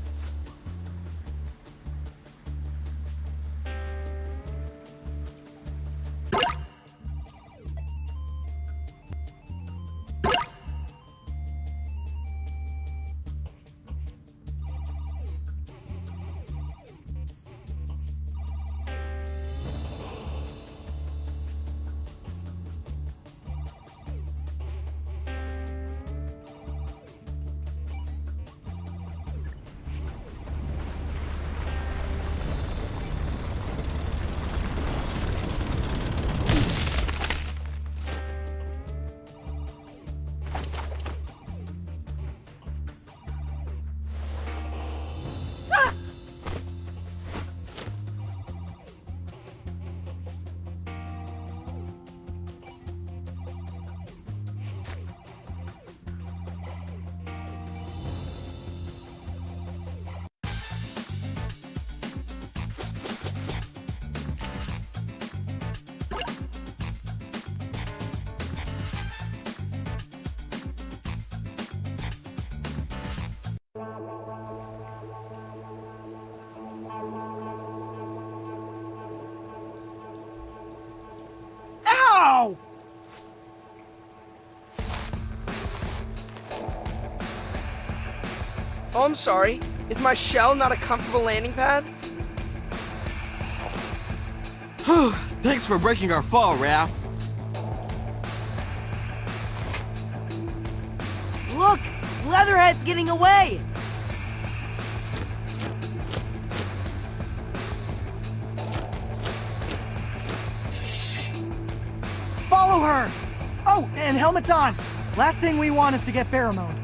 Ow! Oh, I'm sorry. Is my shell not a comfortable landing pad? Thanks for breaking our fall, Raph. Look! Leatherhead's getting away! Follow her! Oh, and helmets on! Last thing we want is to get pheromoned.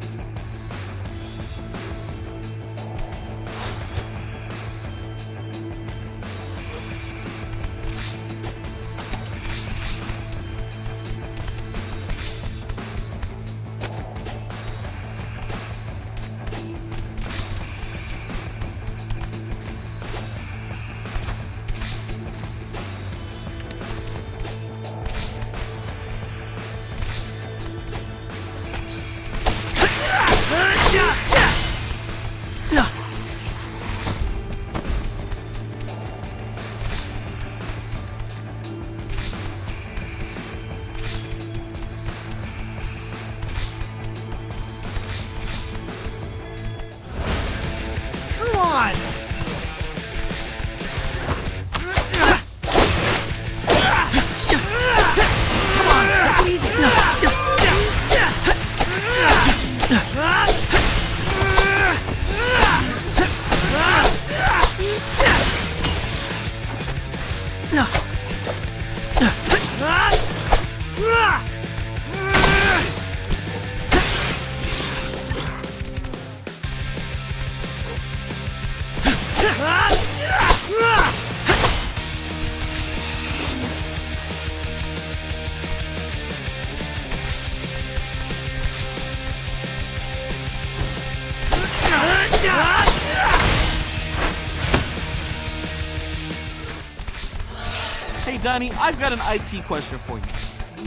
Hey, Donnie, I've got an IT question for you.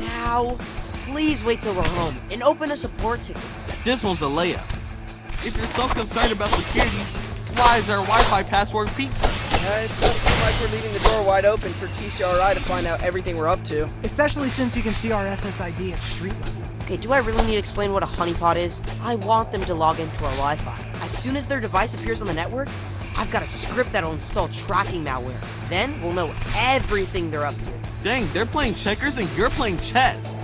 Now, please wait till we're home and open a support ticket. This one's a layup. If you're so concerned about security, why is our Wi-Fi password pizza? It does seem like we're leaving the door wide open for TCRI to find out everything we're up to. Especially since you can see our SSID at street level. Okay, do I really need to explain what a honeypot is? I want them to log into our Wi-Fi. As soon as their device appears on the network, I've got a script that'll install tracking malware. Then we'll know everything they're up to. Dang, they're playing checkers and you're playing chess.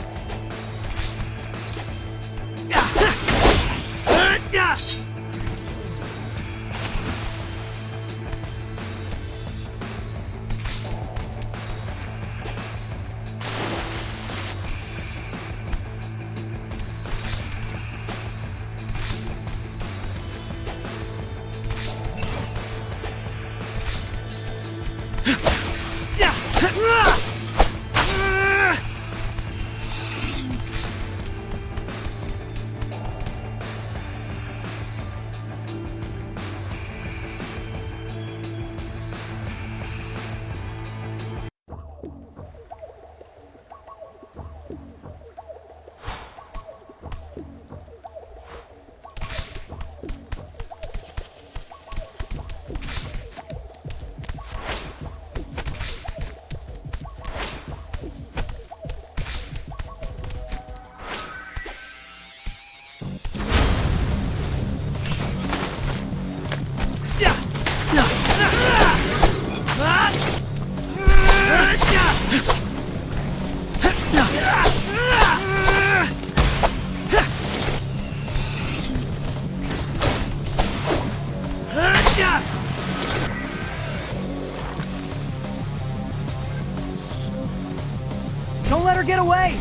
Don't let her get away!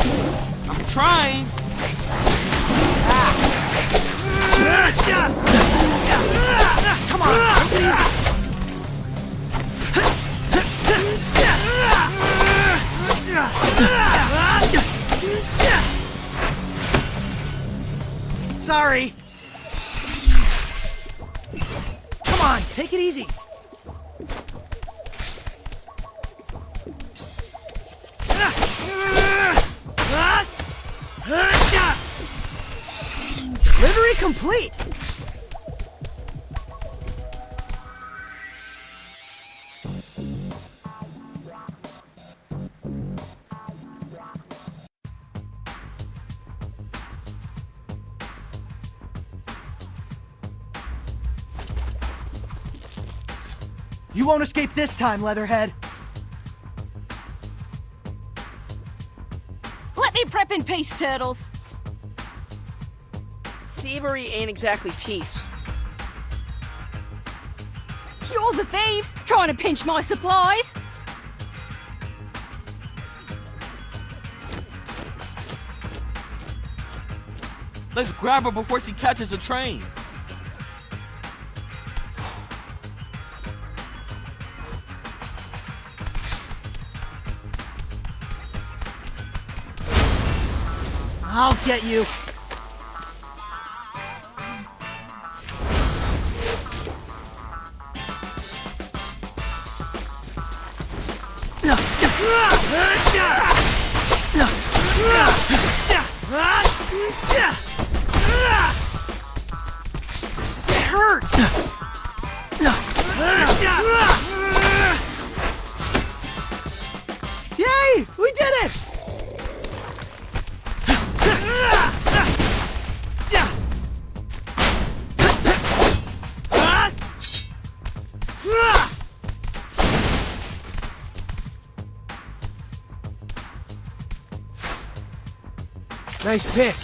I'm trying. Come on, take it easy. Sorry. Come on, take it easy. Delivery complete. You won't escape this time, Leatherhead. Let me prep in peace, Turtles. Thievery ain't exactly peace. You're the thieves, trying to pinch my supplies. Let's grab her before she catches a train. I'll get you. It hurts. Yay! We did it! Nice pick.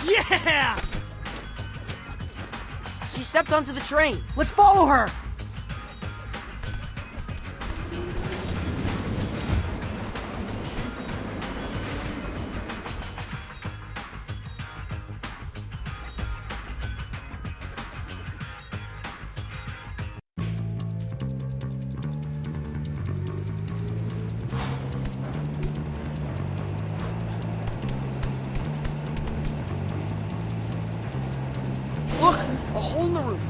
Yeah! She stepped onto the train. Let's follow her! Look! A hole in the roof!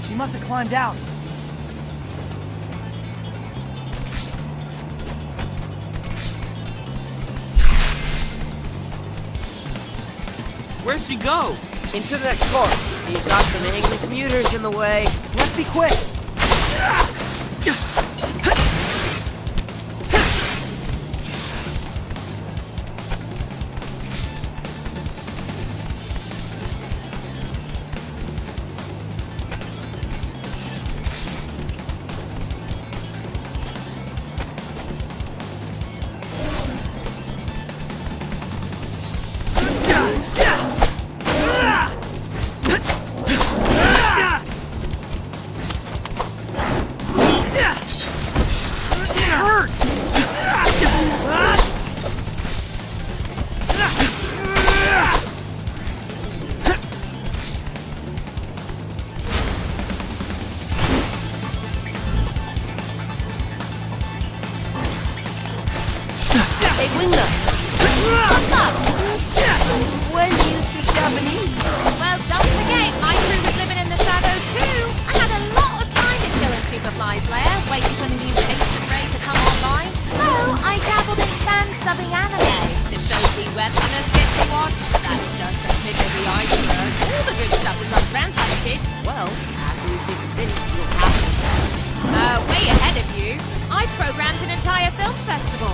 She must have climbed out. Where'd she go? Into the next car. You've got some angry commuters in the way. Let's be quick. Hey, Wingnut. What's up? When do you speak Japanese? Well, don't forget, my crew was living in the shadows too. I had a lot of time to kill in Superfly's lair, waiting for the new patron ray to come online. So I dabbled in fan-subbing anime. The shows we Westerners get to watch, that's just the tip of the iceberg. All the good stuff is untranslated. Well, after we see the city, you'll have to. Way ahead of you. I programmed an entire film festival.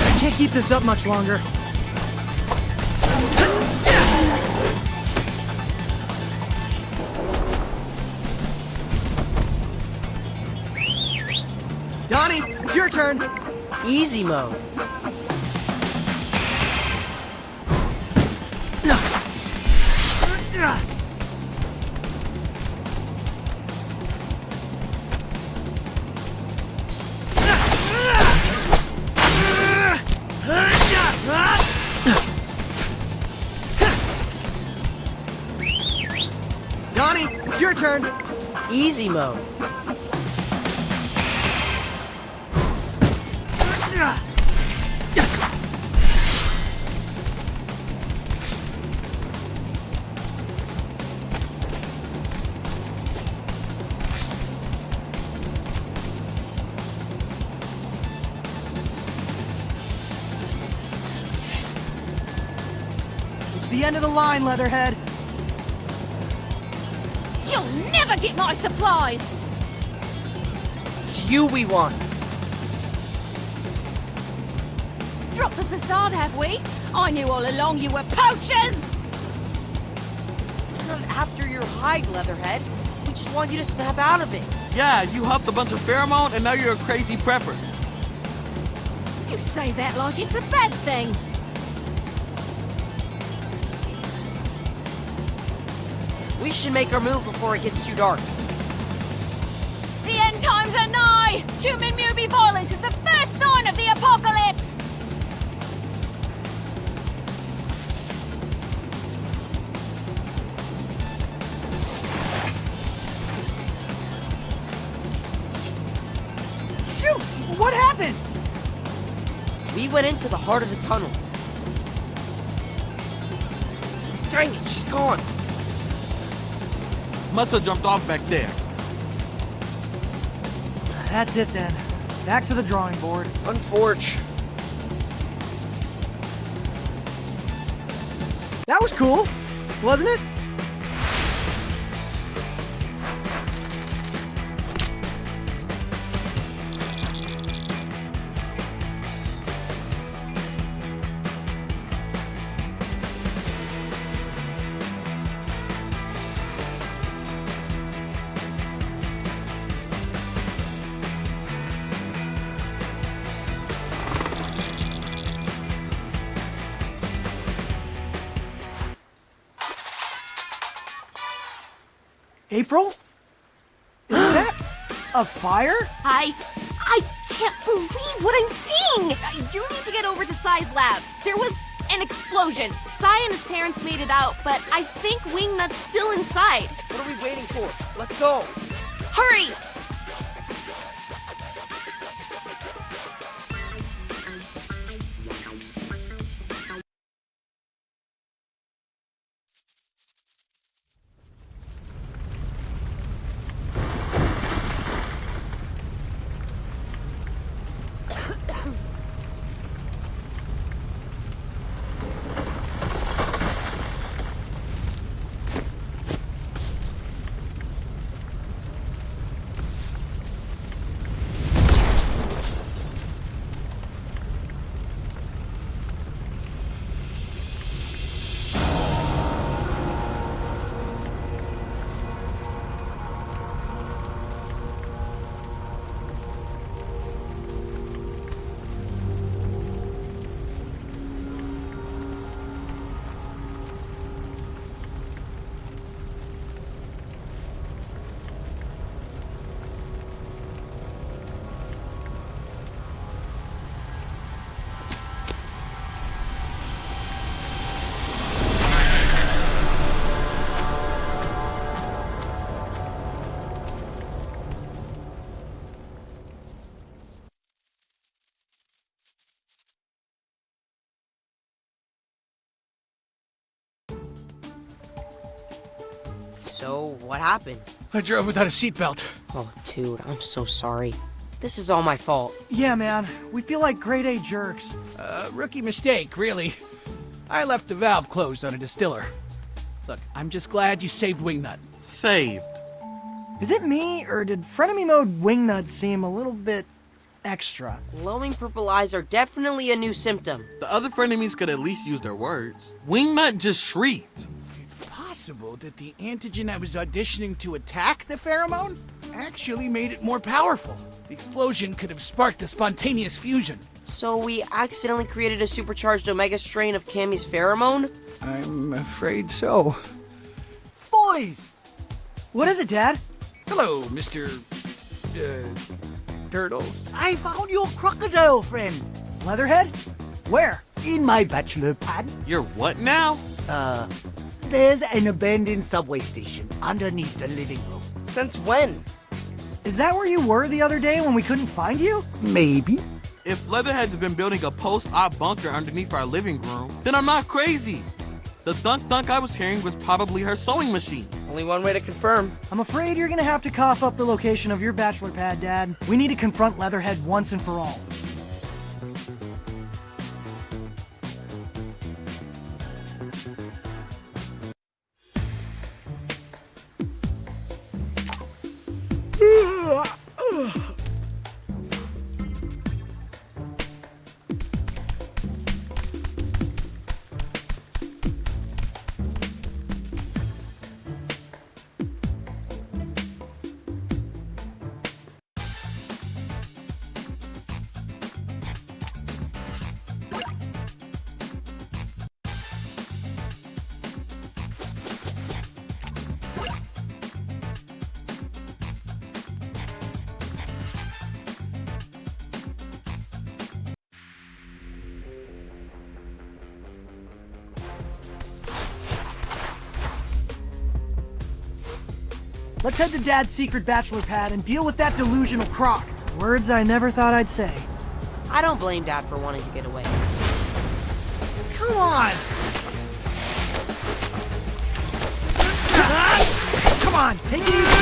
I can't keep this up much longer. Donnie, it's your turn. Easy mode. Donnie, it's your turn. Easy mode. It's the end of the line, Leatherhead. You'll never get my supplies! It's you we want. Dropped the facade, have we? I knew all along you were poachers! We're not after your hide, Leatherhead. We just want you to snap out of it. Yeah, you huffed a bunch of pheromone and now you're a crazy prepper. You say that like it's a bad thing. We should make our move before it gets too dark. The end times are nigh! Human mutant violence is the first sign of the apocalypse! Shoot! What happened? We went into the heart of the tunnel. Dang it, she's gone. Must have jumped off back there. That's it then. Back to the drawing board. Unfortunate. That was cool, wasn't it? April? Is that a fire? I can't believe what I'm seeing! You need to get over to Sai's lab. There was an explosion. Sai and his parents made it out, but I think Wingnut's still inside. What are we waiting for? Let's go. Hurry! So, what happened? I drove without a seatbelt. Oh, dude, I'm so sorry. This is all my fault. Yeah, man. We feel like grade A jerks. Rookie mistake, really. I left the valve closed on a distiller. Look, I'm just glad you saved Wingnut. Saved. Is it me, or did Frenemy Mode Wingnut seem a little bit extra? Glowing purple eyes are definitely a new symptom. The other frenemies could at least use their words. Wingnut just shrieked. Possible that the antigen I was auditioning to attack the pheromone actually made it more powerful. The explosion could have sparked a spontaneous fusion. So we accidentally created a supercharged omega strain of Cammy's pheromone? I'm afraid so. Boys! What is it, Dad? Hello, Mr. Turtles. I found your crocodile friend. Leatherhead? Where? In my bachelor pad. You're what now? There's an abandoned subway station underneath the living room. Since when? Is that where you were the other day when we couldn't find you? Maybe. If Leatherhead's been building a post-op bunker underneath our living room, then I'm not crazy. The thunk-thunk I was hearing was probably her sewing machine. Only one way to confirm. I'm afraid you're gonna have to cough up the location of your bachelor pad, Dad. We need to confront Leatherhead once and for all. Let's head to Dad's secret bachelor pad and deal with that delusional croc. Words I never thought I'd say. I don't blame Dad for wanting to get away. Come on! Come on, take it easy.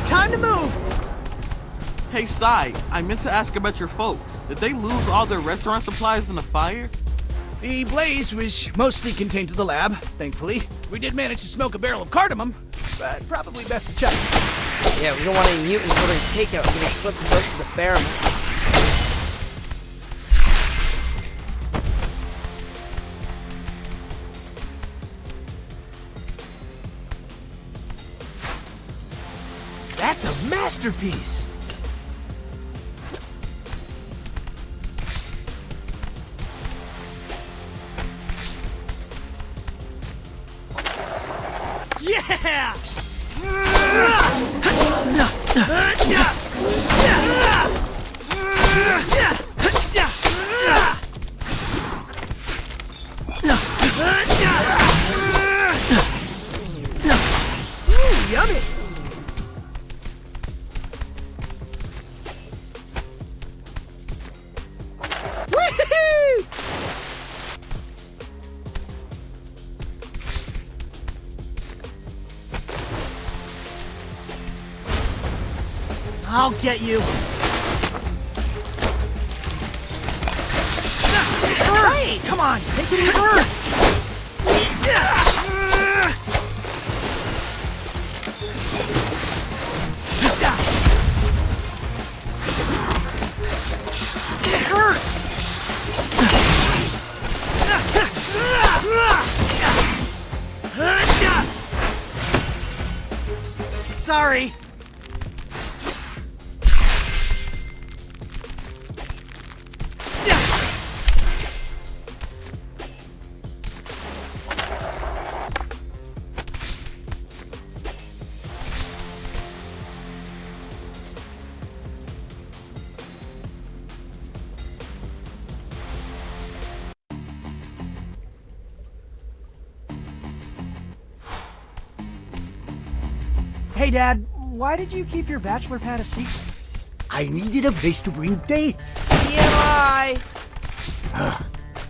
Time to move! Hey, Sai, I meant to ask about your folks. Did they lose all their restaurant supplies in the fire? The blaze was mostly contained to the lab, thankfully. We did manage to smoke a barrel of cardamom, but probably best to check. Yeah, we don't want any mutants ordering takeout getting slipped close to the pheromone. That's a masterpiece! Yeah! Ooh, yummy. I'll get you. Hey, come on, take it easy. It hurts. Sorry. Hey, Dad, why did you keep your bachelor pad a secret? I needed a place to bring dates. TMI!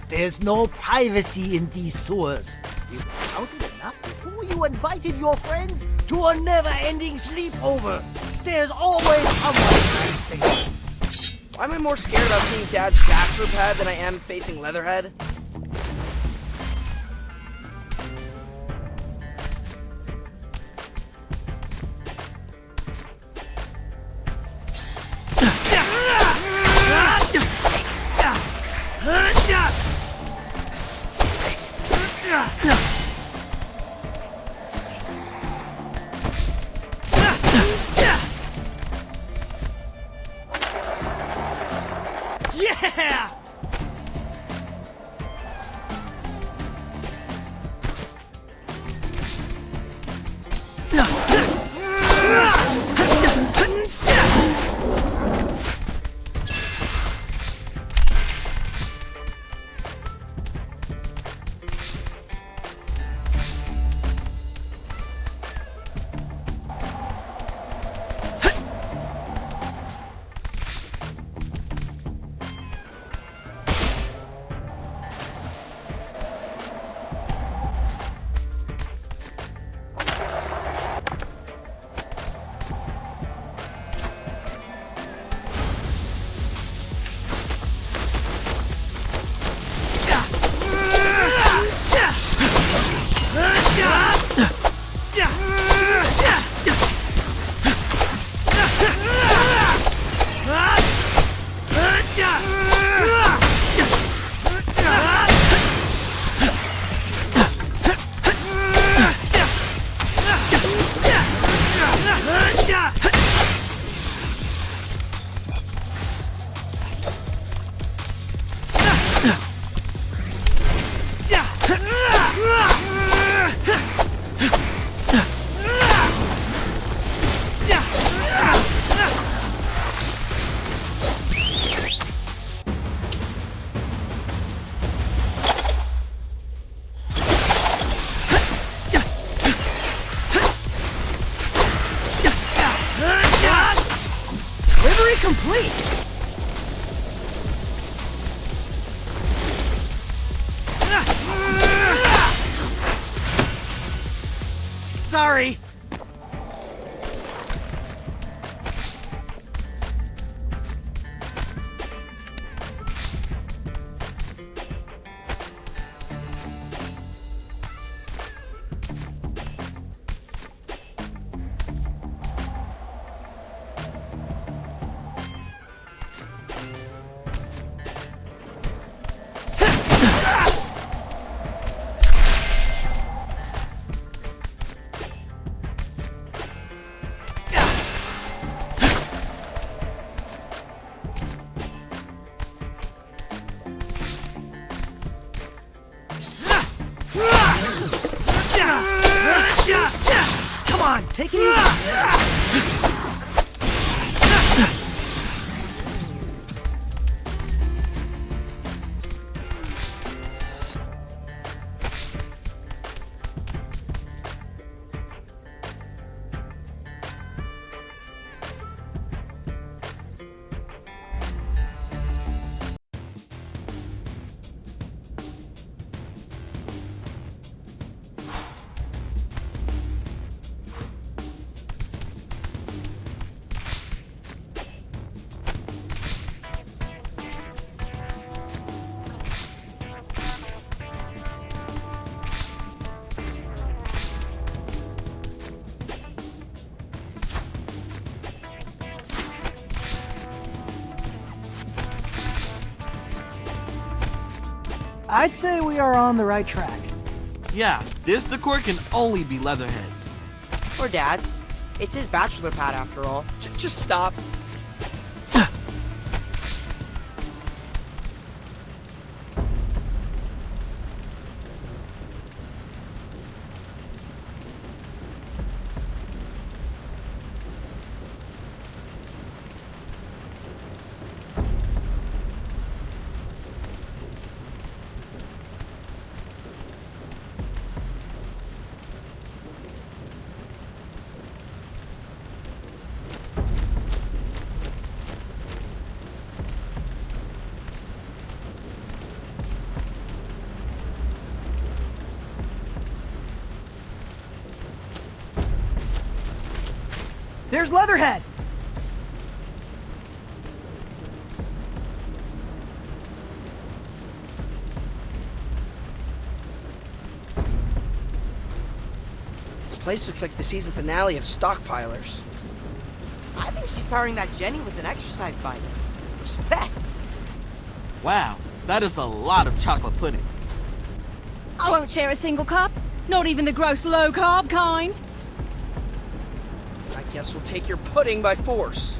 There's no privacy in these sewers. You shouted enough before you invited your friends to a never-ending sleepover. There's always someone nice. Why am I more scared about seeing Dad's bachelor pad than I am facing Leatherhead? Yeah! Delivery complete! Sorry. Come on, take it easy. I'd say we are on the right track. Yeah, this decor can only be Leatherhead's. Or Dad's. It's his bachelor pad after all. Just stop. There's Leatherhead! This place looks like the season finale of Stockpilers. I think she's powering that Jenny with an exercise bike. Respect. Wow, that is a lot of chocolate pudding. I won't share a single cup. Not even the gross low-carb kind. I guess we'll take your pudding by force.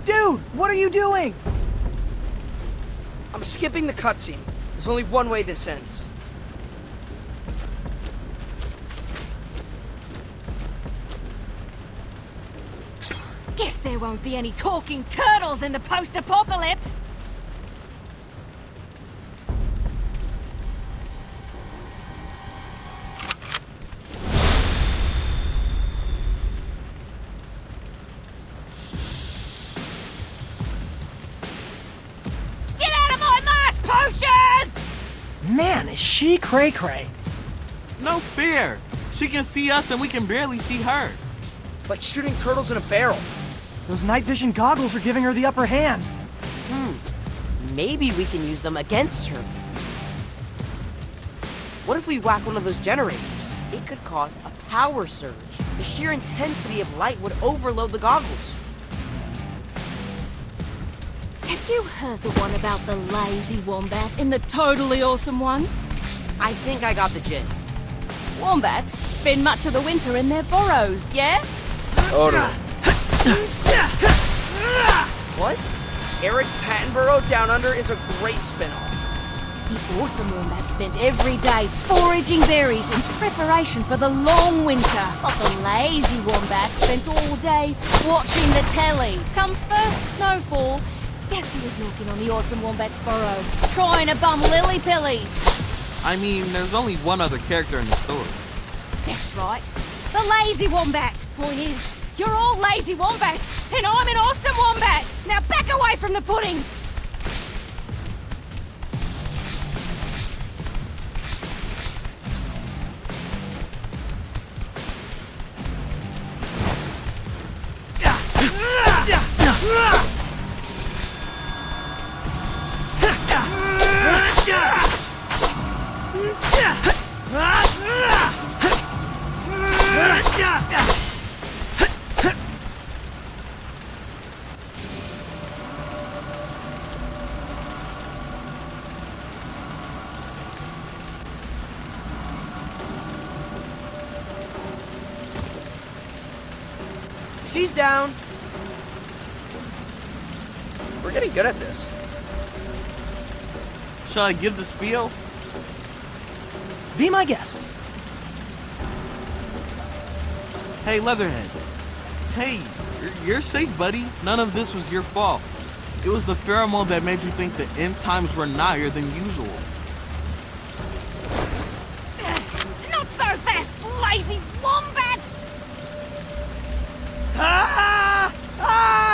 Dude, what are you doing? I'm skipping the cutscene. There's only one way this ends. Guess there won't be any talking turtles in the post-apocalypse. Get out of my mash, poachers! Man, is she cray-cray. No fear. She can see us and we can barely see her. Like shooting turtles in a barrel. Those night vision goggles are giving her the upper hand. Maybe we can use them against her. What if we whack one of those generators? It could cause a power surge. The sheer intensity of light would overload the goggles. Have you heard the one about the lazy wombat in the totally awesome one? I think I got the gist. Wombats spend much of the winter in their burrows, yeah? Totally. What? Eric Pattenborough Down Under is a great spin-off. The awesome wombat spent every day foraging berries in preparation for the long winter. But the lazy wombat spent all day watching the telly. Come first snowfall, guess he was knocking on the awesome wombat's burrow, trying to bum lily pillies. I mean, there's only one other character in the story. That's right, the lazy wombat. Point is, you're all lazy wombats, and I'm an awesome wombat. Now back away from the pudding. She's down. We're getting good at this. Shall I give the spiel? Be my guest. Hey, Leatherhead. Hey, you're safe, buddy. None of this was your fault. It was the pheromone that made you think the end times were nigher than usual. Not so fast, lazy wombats! Ah! Ah!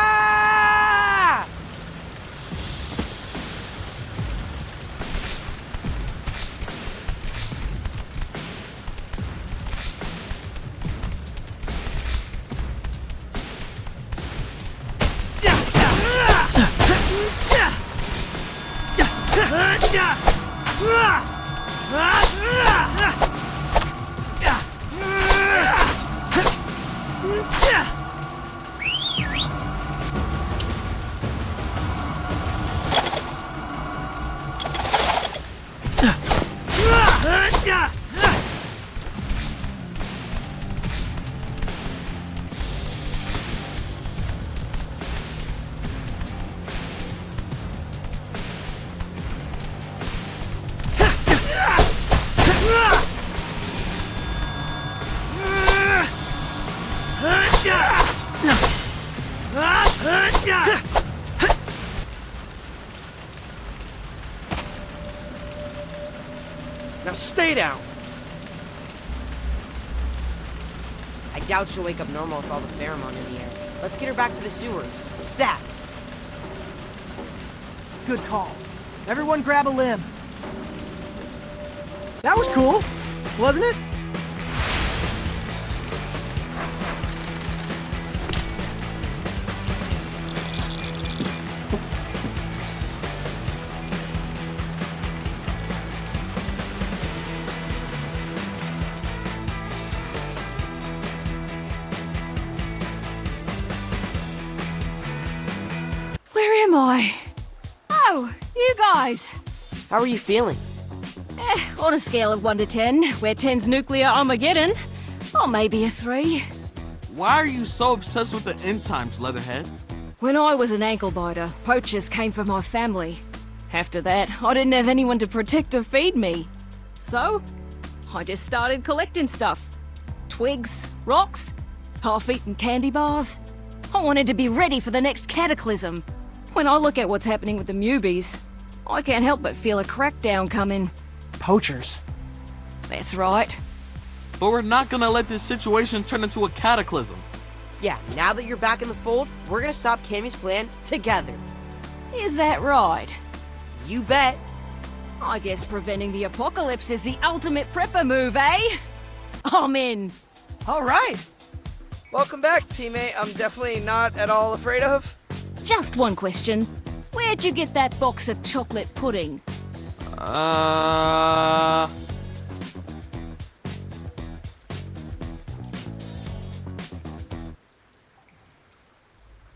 Now stay down. I doubt she'll wake up normal with all the pheromone in the air. Let's get her back to the sewers. Stat! Good call. Everyone grab a limb. That was cool, wasn't it? Where am I? Oh, you guys. How are you feeling? On a scale of 1 to 10, where 10's nuclear Armageddon, or maybe a 3. Why are you so obsessed with the end times, Leatherhead? When I was an ankle biter, poachers came for my family. After that, I didn't have anyone to protect or feed me. So, I just started collecting stuff. Twigs, rocks, half-eaten candy bars. I wanted to be ready for the next cataclysm. When I look at what's happening with the Mubies, I can't help but feel a crackdown coming. Poachers. That's right. But we're not gonna let this situation turn into a cataclysm. Yeah, now that you're back in the fold, we're gonna stop Cammy's plan together. Is that right? You bet. I guess preventing the apocalypse is the ultimate prepper move, eh? I'm in. All right. Welcome back, teammate. I'm definitely not at all afraid of. Just one question. Where'd you get that box of chocolate pudding?